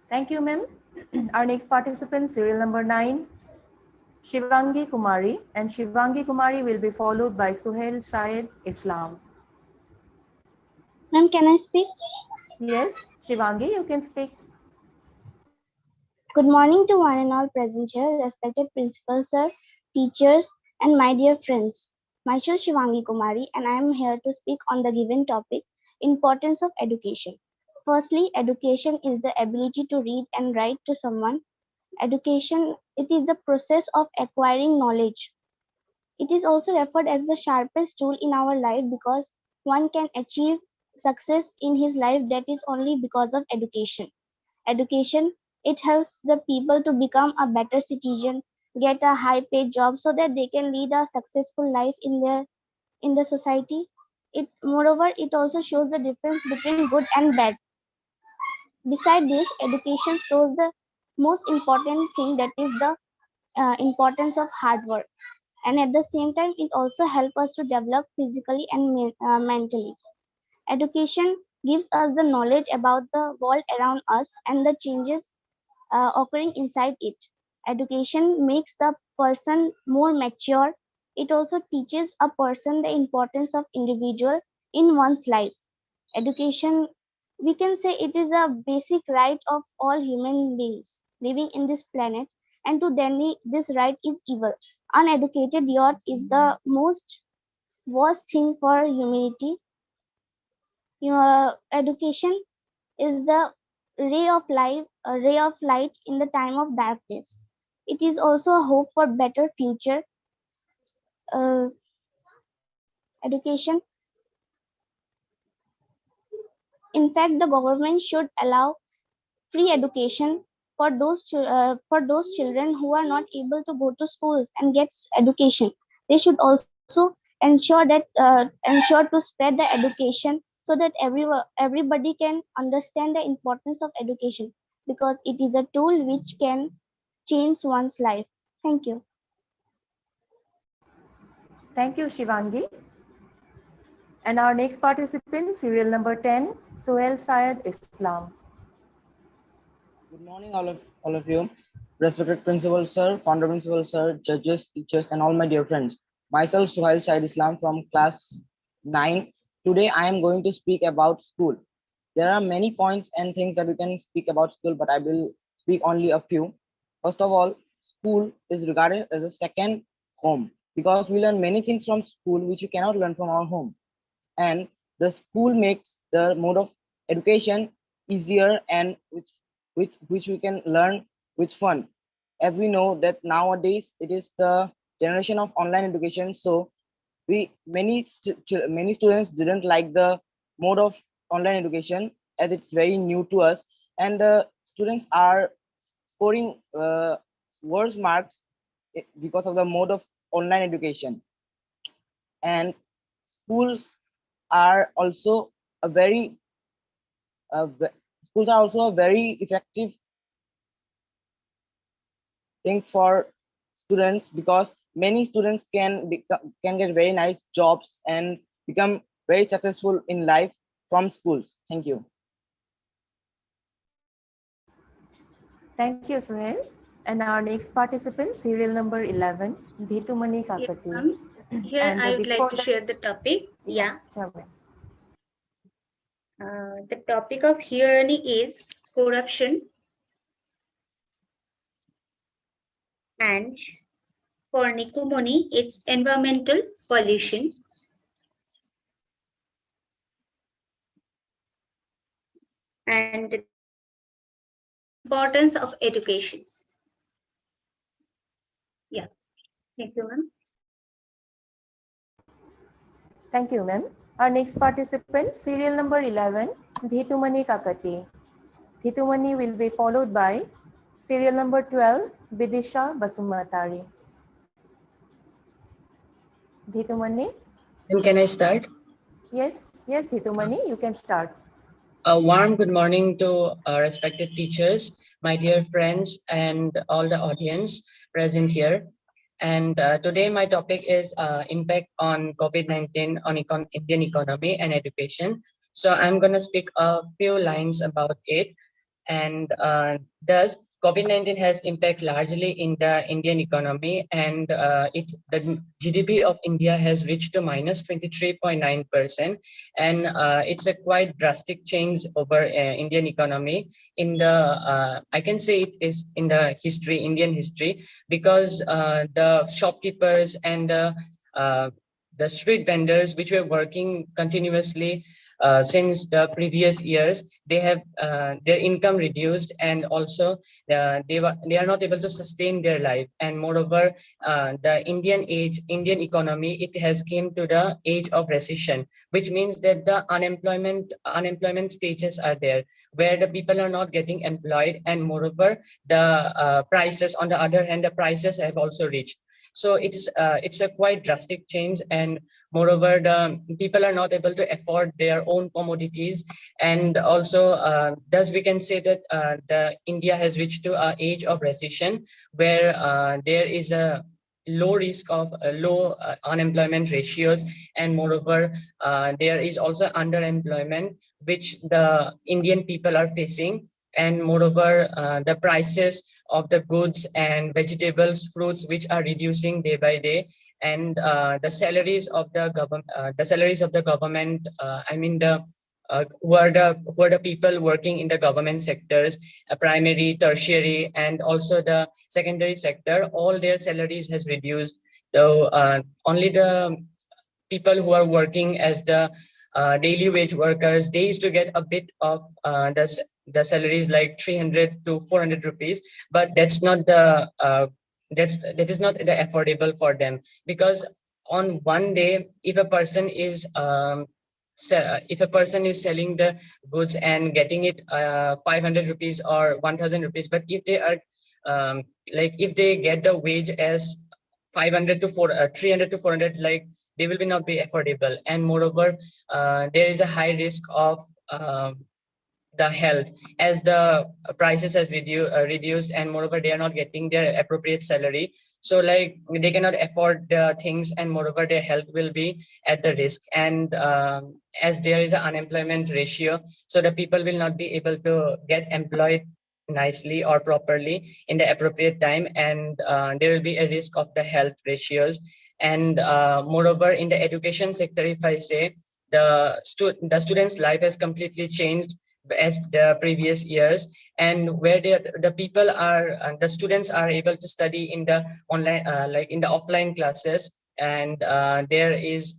[SPEAKER 3] Thank you, ma'am. Our next participant, serial number 9, Shivangi Kumari, and Shivangi Kumari will be followed by Suhail Shahid Islam.
[SPEAKER 12] Ma'am, can I speak?
[SPEAKER 3] Yes, Shivangi, you can speak.
[SPEAKER 12] Good morning to one and all present here, respected principal sir, teachers, and my dear friends. Myself Shivangi Kumari, and I am here to speak on the given topic, importance of education. Firstly, education is the ability to read and write to someone. Education, it is the process of acquiring knowledge. It is also referred as the sharpest tool in our life because one can achieve success in his life that is only because of education. Education, it helps the people to become a better citizen, get a high paid job so that they can lead a successful life in the society. It moreover, it also shows the difference between good and bad. Beside this, education shows the most important thing, that is the importance of hard work. And at the same time, it also helps us to develop physically and mentally. Education gives us the knowledge about the world around us and the changes
[SPEAKER 2] occurring inside it. Education makes the person more mature. It also teaches a person the importance of individual in one's life. Education, we can say it is a basic right of all human beings living in this planet, and to deny this right is evil. Uneducated youth is the most worst thing for humanity. Your education is the ray of life, a ray of light in the time of darkness. It is also a hope for better future. Education, in fact, the government should allow free education for those children who are not able to go to schools and get education. They should also ensure to spread the education so that everybody can understand the importance of education, because it is a tool which can change one's life. Thank you.
[SPEAKER 3] Thank you, Shivangi. And our next participant, serial number 10, Suhail Syed Islam.
[SPEAKER 13] Good morning, all of you. Respected principal sir, founder principal sir, judges, teachers, and all my dear friends. Myself, Suhail Syed Islam from class 9. Today, I am going to speak about school. There are many points and things that we can speak about school, but I will speak only a few. First of all, school is regarded as a second home because we learn many things from school which you cannot learn from our home. And the school makes the mode of education easier and which we can learn with fun. As we know that nowadays it is the generation of online education, so many students didn't like the mode of online education as it's very new to us, and the students are scoring worse marks because of the mode of online education. And schools are also a very schools are also a very effective thing for students because many students can get very nice jobs and become very successful in life from schools. Thank you.
[SPEAKER 3] Thank you, Suhail. And our next participant, serial number 11, Dhitumani Kakati.
[SPEAKER 10] Here
[SPEAKER 3] And
[SPEAKER 10] I would like
[SPEAKER 3] before
[SPEAKER 10] to
[SPEAKER 3] that,
[SPEAKER 10] share the topic. Yeah.
[SPEAKER 3] sure, ma'am.
[SPEAKER 10] The topic of hearing is corruption, and for Nikumoni, it's environmental pollution. And importance of education. Yeah, thank you, ma'am.
[SPEAKER 3] Thank you, ma'am. Our next participant, serial number 11, Dhitumani Kakati. Dhitumani will be followed by serial number 12, Vidisha Basumatari. Dhitumani?
[SPEAKER 14] And can I start?
[SPEAKER 3] Yes, Dhitumani, you can start.
[SPEAKER 14] A warm good morning to respected teachers, my dear friends, and all the audience present here. And today my topic is impact on COVID-19 on Indian economy and education. So I'm going to speak a few lines about it. And thus COVID-19 has impact largely in the Indian economy, and the GDP of India has reached to minus 23.9%, and it's a quite drastic change over Indian economy in the I can say it is in the Indian history, because the shopkeepers and the street vendors which were working continuously since the previous years, they have their income reduced, and also they are not able to sustain their life. And moreover, the Indian economy, it has came to the age of recession, which means that the unemployment stages are there, where the people are not getting employed, and moreover the prices, on the other hand, the prices have also reached. So it's a quite drastic change, and moreover the people are not able to afford their own commodities. And also thus we can say that the India has reached to an age of recession, where there is a low risk of low unemployment ratios, and moreover there is also underemployment which the Indian people are facing. and moreover, the prices of the goods and vegetables, fruits, which are reducing day by day, and the salaries of the government. I mean who are the people working in the government sectors, primary, tertiary, and also the secondary sector. All their salaries has reduced. So only the people who are working as the daily wage workers, they used to get a bit of the salaries like 300 to 400 rupees, but that's not the that is not the affordable for them, because on one day, if a person is if a person is selling the goods and getting it 500 rupees or 1000 rupees, but if they are like if they get the wage as 500 to 300 to 400, like they will be not be affordable. And moreover, there is a high risk of the health, as the prices has reduced, and moreover they are not getting their appropriate salary, so like they cannot afford the things, and moreover their health will be at the risk. And as there is an unemployment ratio, so the people will not be able to get employed nicely or properly in the appropriate time, and there will be a risk of the health ratios. And moreover, in the education sector, if I say, the student's life has completely changed as the previous years, and where the people are the students are able to study in the online like in the offline classes, and there is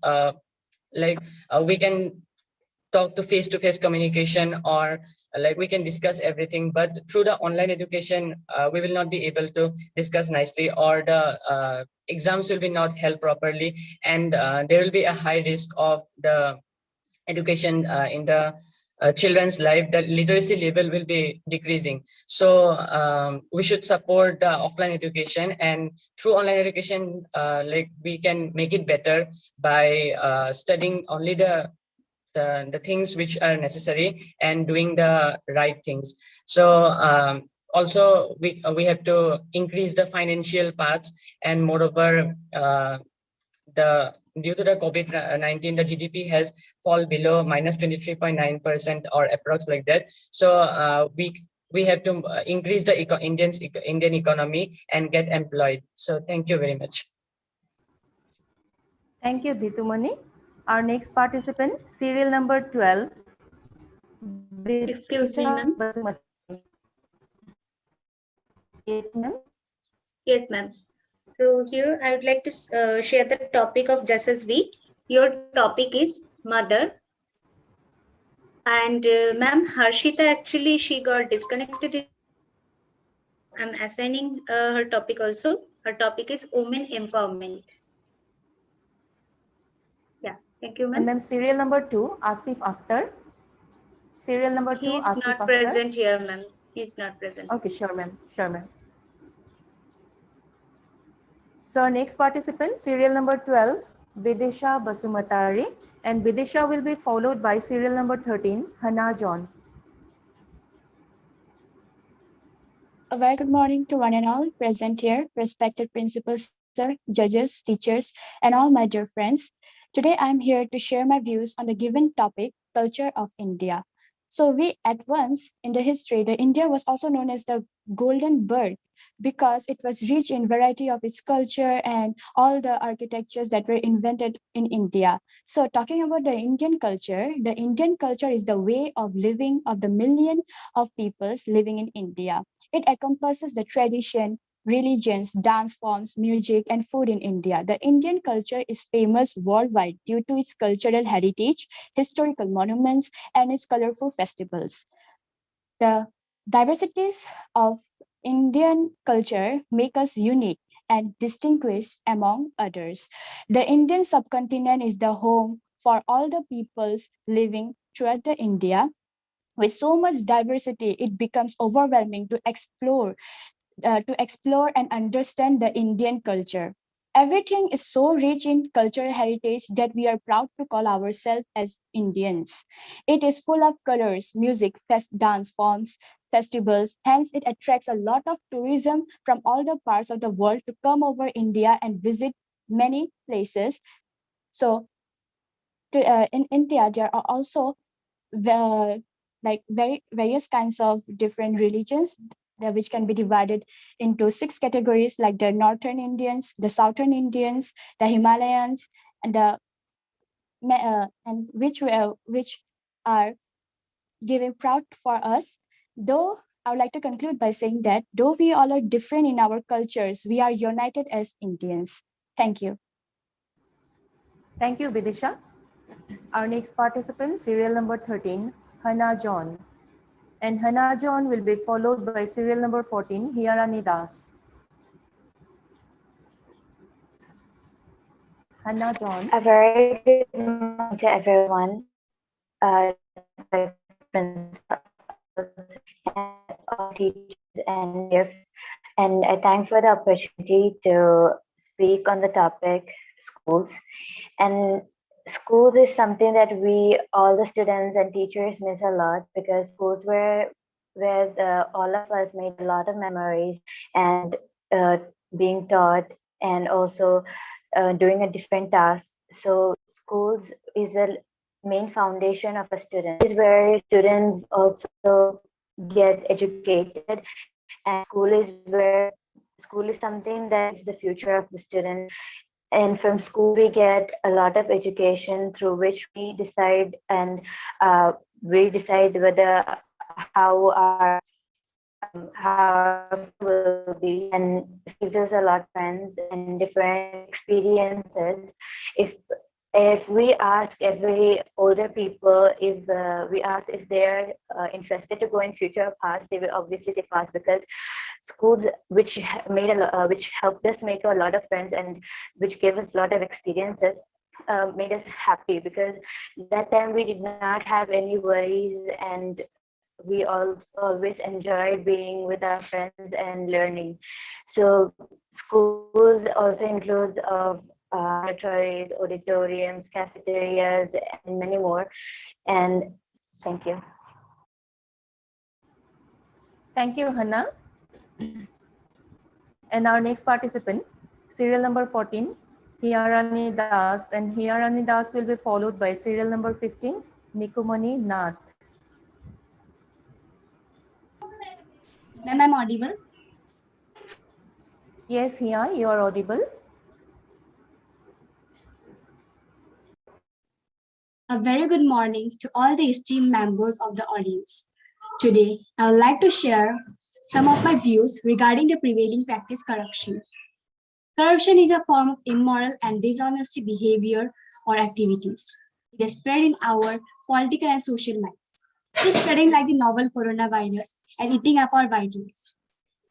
[SPEAKER 14] we can talk to face communication, or like we can discuss everything. But through the online education, we will not be able to discuss nicely, or the exams will be not held properly, and there will be a high risk of the education in the children's life. The literacy level will be decreasing. So we should support the offline education, and through online education, like we can make it better by studying only the things which are necessary and doing the right things. So also we have to increase the financial parts, and moreover, the due to the COVID-19, the GDP has fall below minus 23.9% or approx like that. So we have to increase the Indian economy and get employed. So thank you very much.
[SPEAKER 3] Thank you, Dhitumani. Our next participant, serial number 12.
[SPEAKER 10] Excuse me, ma'am.
[SPEAKER 3] Yes, ma'am.
[SPEAKER 10] Yes, ma'am. So here I would like to share the topic of Jasasvi. Your topic is mother. And ma'am, Harshita, actually she got disconnected in between. So I'm assigning her topic also. Her topic is women empowerment. Yeah, thank you,
[SPEAKER 3] And
[SPEAKER 10] ma'am.
[SPEAKER 3] ma'am, serial number 2, Asif Akhtar. Serial number 2,
[SPEAKER 10] He is
[SPEAKER 3] Asif
[SPEAKER 10] not
[SPEAKER 3] Akhtar.
[SPEAKER 10] present here, ma'am. He is not present.
[SPEAKER 3] Okay, sure, ma'am. Sure, ma'am. So our next participant, serial number 12, Vidisha Basumatari, and Vidisha will be followed by serial number 13, Hannah John.
[SPEAKER 15] A very good morning to one and all present here, respected principals, sir, judges, teachers, and all my dear friends. Today I'm here to share my views on the given topic, culture of India. So we at once in the history, the India was also known as the golden bird because it was rich in variety of its culture and all the architectures that were invented in India. So talking about the Indian culture is the way of living of the million of peoples living in India. It encompasses the tradition, religions, dance forms, music, and food in India. The Indian culture is famous worldwide due to its cultural heritage, historical monuments, and its colorful festivals. The diversities of Indian culture make us unique and distinguished among others. The Indian subcontinent is the home for all the peoples living throughout the India. With so much diversity, it becomes overwhelming to explore and understand the Indian culture. Everything is so rich in cultural heritage that we are proud to call ourselves as Indians. It is full of colors, music, dance forms, festivals. Hence, it attracts a lot of tourism from all the parts of the world to come over India and visit many places. So, in India, there are also the like various kinds of different religions, which can be divided into 6 categories, like the Northern Indians, the Southern Indians, the Himalayans, and the and which are giving proud for us. Though I would like to conclude by saying that though we all are different in our cultures, we are united as Indians. Thank you.
[SPEAKER 3] Thank you, Vidisha. Our next participant, serial number 13, Hannah John. And Hannah John will be followed by serial number 14, Hiarani Das. Hannah John.
[SPEAKER 18] A very good morning to everyone, the principals and all teachers and gifts. And I thank for the opportunity to speak on the topic schools. And schools is something that we, all the students and teachers, miss a lot, because schools were where all of us made a lot of memories and being taught, and also doing a different task. So schools is a main foundation of a student. Is where students also get educated, and school is something that is the future of the student. And from school we get a lot of education through which we decide whether how our will be, and gives us a lot of friends and different experiences. If we ask every older people, if we ask if they're interested to go in future or past, they will obviously say past, because schools which which helped us make a lot of friends and which gave us a lot of experiences, made us happy, because that time we did not have any worries, and we all always enjoyed being with our friends and learning. So schools also includes of laboratories, auditoriums, cafeterias, and many more. And thank you.
[SPEAKER 3] Thank you, Hannah. And our next participant, serial number 14, Hiarani Das. And Hiarani Das will be followed by serial number 15, Nikumani Nath.
[SPEAKER 8] Ma'am, I'm audible?
[SPEAKER 3] Yes, Hia, you are audible.
[SPEAKER 8] A very good morning to all the esteemed members of the audience. Today, I would like to share some of my views regarding the prevailing practice corruption. Corruption is a form of immoral and dishonest behavior or activities. It is spread in our political and social lives. It is spreading like the novel coronavirus and eating up our vitals.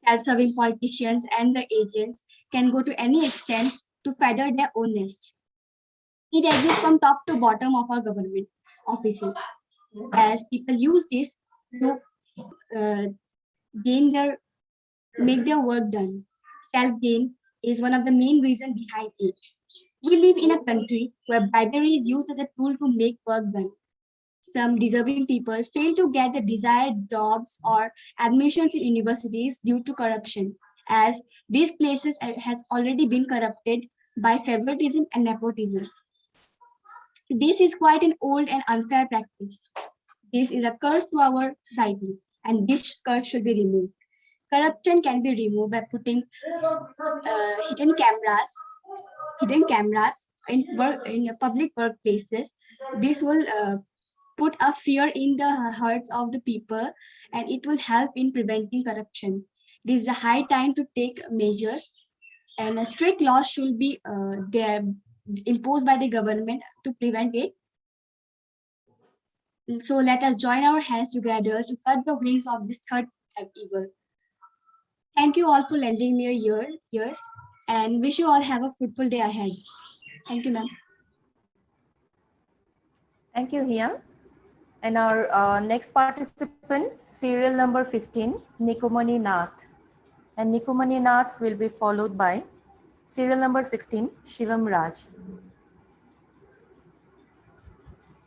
[SPEAKER 8] Self-serving politicians and the agents can go to any extent to feather their own nest. It exists from top to bottom of our government offices, as people use this to uh, gain make their work done. Self-gain is one of the main reasons behind it. We live in a country where bribery is used as a tool to make work done. Some deserving people fail to get the desired jobs or admissions in universities due to corruption, as these places has already been corrupted by favoritism and nepotism. This is quite an old and unfair practice. This is a curse to our society, and this curse should be removed. Corruption can be removed by putting hidden cameras in public workplaces. This will put a fear in the hearts of the people, and it will help in preventing corruption. This is a high time to take measures, and a strict law should be there imposed by the government to prevent it. So let us join our hands together to cut the wings of this third evil. Thank you all for lending me your ears, and wish you all have a fruitful day ahead. Thank you, ma'am.
[SPEAKER 3] Thank you, Hia. And our next participant, serial number 15, Nikumani Nath. And Nikumani Nath will be followed by serial number 16, Shivam Raj.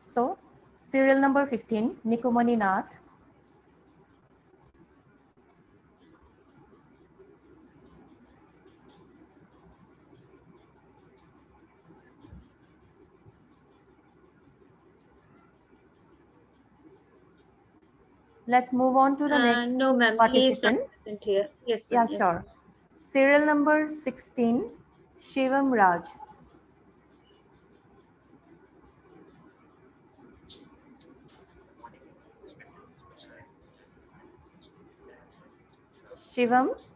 [SPEAKER 3] So, serial number 15, Nikumani Nath. Let's move on to the next
[SPEAKER 10] No, ma'am, he is not
[SPEAKER 3] participant.
[SPEAKER 10] present here. Yes,
[SPEAKER 3] Yeah,
[SPEAKER 10] ma'am. Yes,
[SPEAKER 3] sure. Serial number 16, Shivam Raj. Shivam,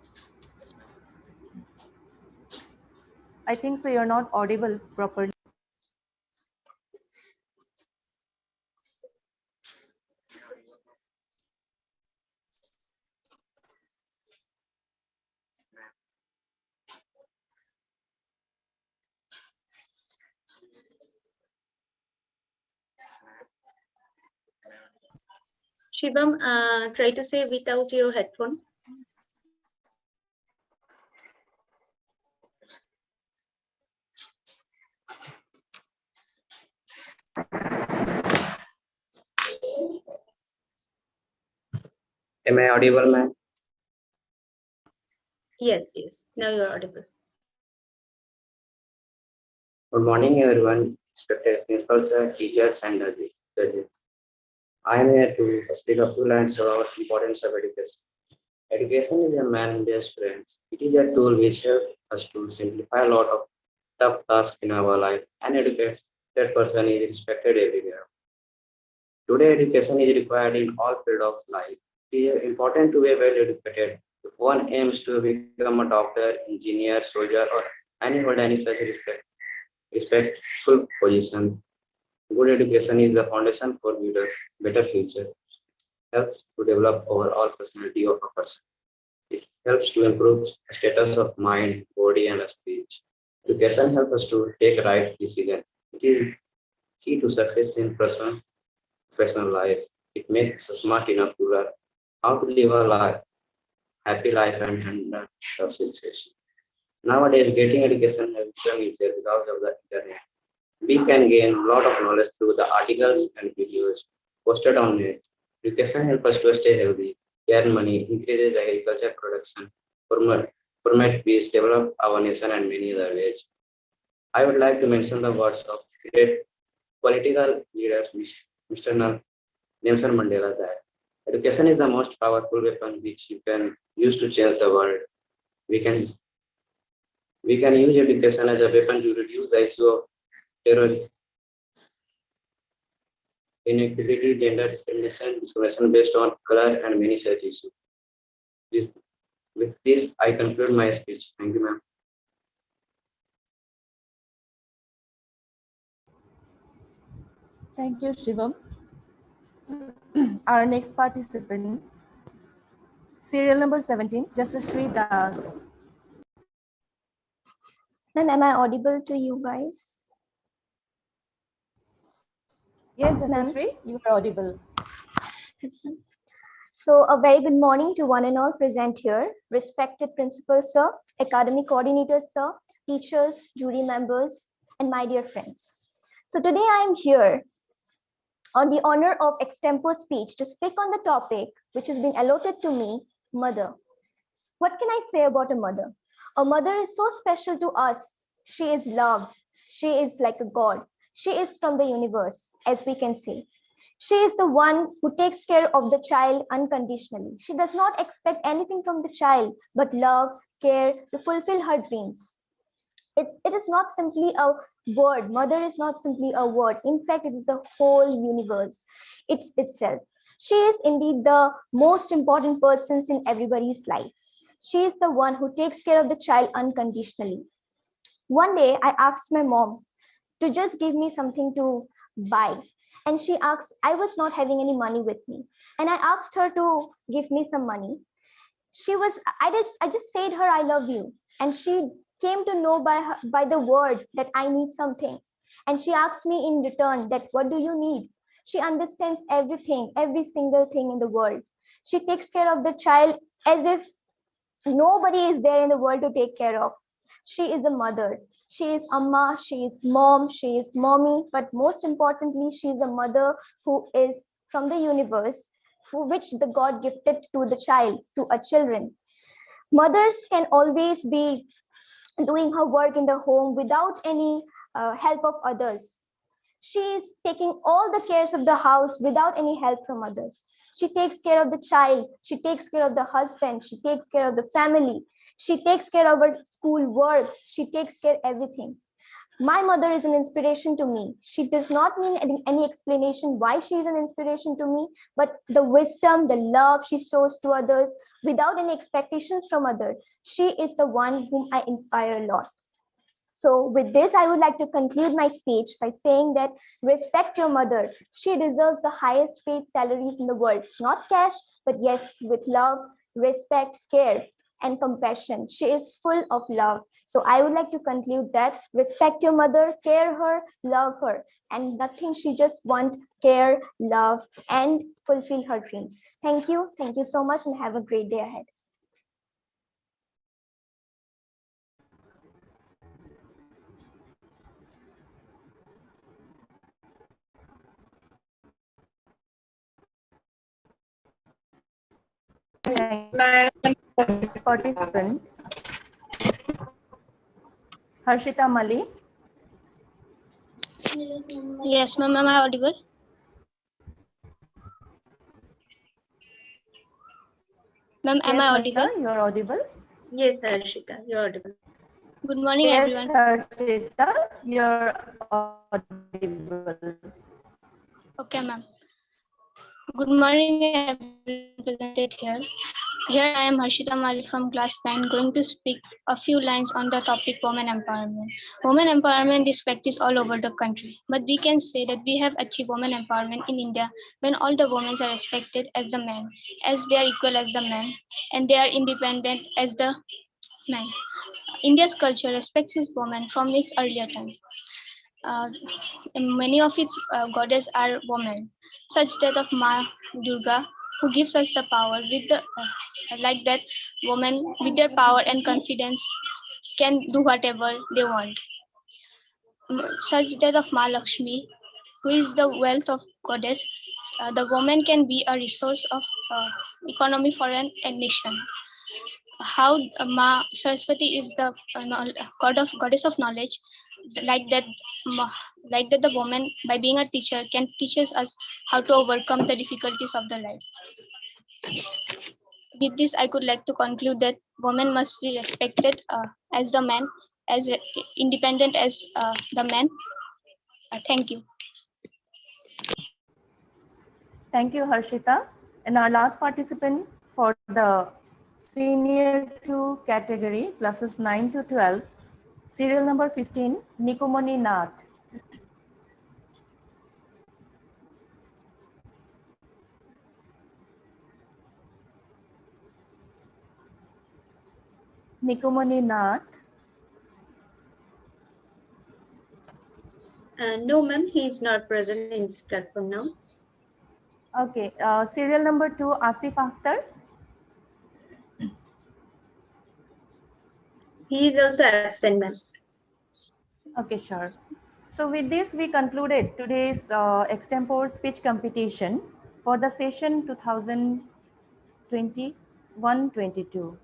[SPEAKER 3] I think so you're not audible properly.
[SPEAKER 10] Shivam, try to say without your headphone.
[SPEAKER 4] Am I audible, ma'am?
[SPEAKER 10] Yes, yes. Now you're audible.
[SPEAKER 4] Good morning, everyone. Respected principals, teachers, and judges. I am here to speak a few lines about importance of education. Education is a man's best friend. It is a tool which helps us to simplify a lot of tough tasks in our life and educate that person is respected everywhere. Today, education is required in all fields of life. It is important to be well educated. If one aims to become a doctor, engineer, soldier, or hold any such respectful position, good education is the foundation for better future. Helps to develop overall personality of a person. It helps to improve status of mind, body, and speech. Education helps us to take right decision. It is key to success in personal professional life. It makes us smart enough to learn how to live a happy life and handle tough situations. Nowadays, getting education has become easier because of the internet. We can gain a lot of knowledge through the articles and videos posted on net. Education helps us to stay healthy, earn money, increases agriculture production, promote peace, develop our nation, and many other ways. I would like to mention the words of great political leaders, Mr. Nelson Mandela, that education is the most powerful weapon which you can use to change the world. We can we can use education as a weapon to reduce the issue of terrorism, inequality, gender discrimination based on color, and many such issues. This, with this, I conclude my speech. Thank you, ma'am.
[SPEAKER 3] Thank you, Shivam. Our next participant, serial number 17, Jasashree Das.
[SPEAKER 20] Ma'am, am I audible to you guys?
[SPEAKER 3] Yes, Jasashree, you are audible.
[SPEAKER 20] So a very good morning to one and all present here, respected principal sir, academic coordinators sir, teachers, jury members, and my dear friends. So today I am here on the honor of extempore speech to speak on the topic which has been allotted to me, mother. What can I say about a mother? A mother is so special to us. She is loved. She is like a god. She is from the universe, as we can see. She is the one who takes care of the child unconditionally. She does not expect anything from the child but love, care to fulfill her dreams. It is not simply a word. Mother is not simply a word. In fact, it is the whole universe. It's itself. She is indeed the most important person in everybody's life. She is the one who takes care of the child unconditionally. One day, I asked my mom to just give me something to buy. And she asked, I was not having any money with me. And I asked her to give me some money. I just said her, I love you. And she came to know by the word that I need something. And she asked me in return that, what do you need? She understands everything, every single thing in the world. She takes care of the child as if nobody is there in the world to take care of. She is a mother. She is amma, she is mom, she is mommy, but most importantly, she is a mother who is from the universe, for which the God gifted to the child, to our children. Mothers can always be doing her work in the home without any help of others. She is taking all the cares of the house without any help from others. She takes care of the child. She takes care of the husband. She takes care of the family. She takes care of her school works. She takes care of everything. My mother is an inspiration to me. She does not need any explanation why she is an inspiration to me, but the wisdom, the love she shows to others without any expectations from others. She is the one whom I inspire a lot. So with this, I would like to conclude my speech by saying that respect your mother. She deserves the highest paid salaries in the world, not cash, but yes, with love, respect, care, and compassion. She is full of love. So I would like to conclude that respect your mother, care her, love her, and nothing. She just want care, love, and fulfill her dreams. Thank you. Thank you so much, and have a great day ahead.
[SPEAKER 3] Next participant, Harshita Mali.
[SPEAKER 16] Yes, ma'am, am I audible? Ma'am, am
[SPEAKER 3] Yes,
[SPEAKER 16] I
[SPEAKER 3] Harshita,
[SPEAKER 16] audible?
[SPEAKER 3] you're audible.
[SPEAKER 10] Yes, Harshita, you're audible.
[SPEAKER 16] Good morning,
[SPEAKER 3] Yes,
[SPEAKER 16] everyone.
[SPEAKER 3] Harshita, you're audible.
[SPEAKER 16] Okay, ma'am. Good morning, everyone presented here. Here I am Harshita Mali from class 9 going to speak a few lines on the topic women empowerment. Women empowerment is practiced all over the country, but we can say that we have achieved women empowerment in India when all the women are respected as the men, as they are equal as the men, and they are independent as the men. India's culture respects its women from its earlier time. Uh, Many of its goddesses are women, such that of Ma Durga, who gives us the power with the like that women with their power and confidence can do whatever they want. Such that of Ma Lakshmi, who is the wealth of goddess, the woman can be a resource of economy for a nation. How Ma Saraswati is the goddess of knowledge, like that like that the woman by being a teacher can teaches us how to overcome the difficulties of the life. With this, I could like to conclude that women must be respected as the man, as independent as the man. Thank you.
[SPEAKER 3] Thank you, Harshita. And our last participant for the senior 2 category, classes 9 to 12, serial number 15, Nikomoni Nath. Nikomoni Nath.
[SPEAKER 10] No, ma'am, he is not present in this platform now.
[SPEAKER 3] Okay, serial number 2, Asif Akhtar.
[SPEAKER 10] He is also absent, ma'am.
[SPEAKER 3] Okay, sure. So with this, we concluded today's extempore speech competition for the session 2021-22.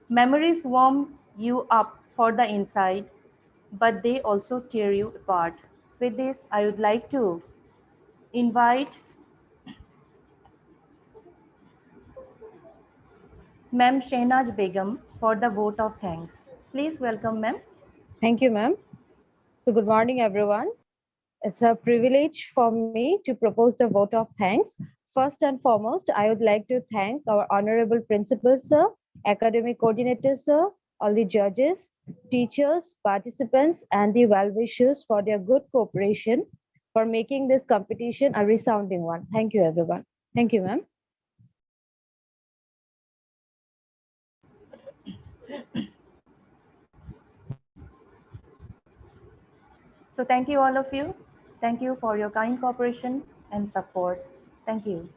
[SPEAKER 3] Memories warm you up for the inside, but they also tear you apart. With this, I would like to invite Ma'am Shehnaz Begum for the vote of thanks. Please welcome, ma'am.
[SPEAKER 5] Thank you, ma'am. So good morning, everyone. It's a privilege for me to propose the vote of thanks. First and foremost, I would like to thank our honorable principal, sir, academic coordinator, sir, all the judges, teachers, participants, and the well-wishers for their good cooperation for making this competition a resounding one. Thank you, everyone. Thank you, ma'am.
[SPEAKER 3] So thank you all of you. Thank you for your kind cooperation and support. Thank you.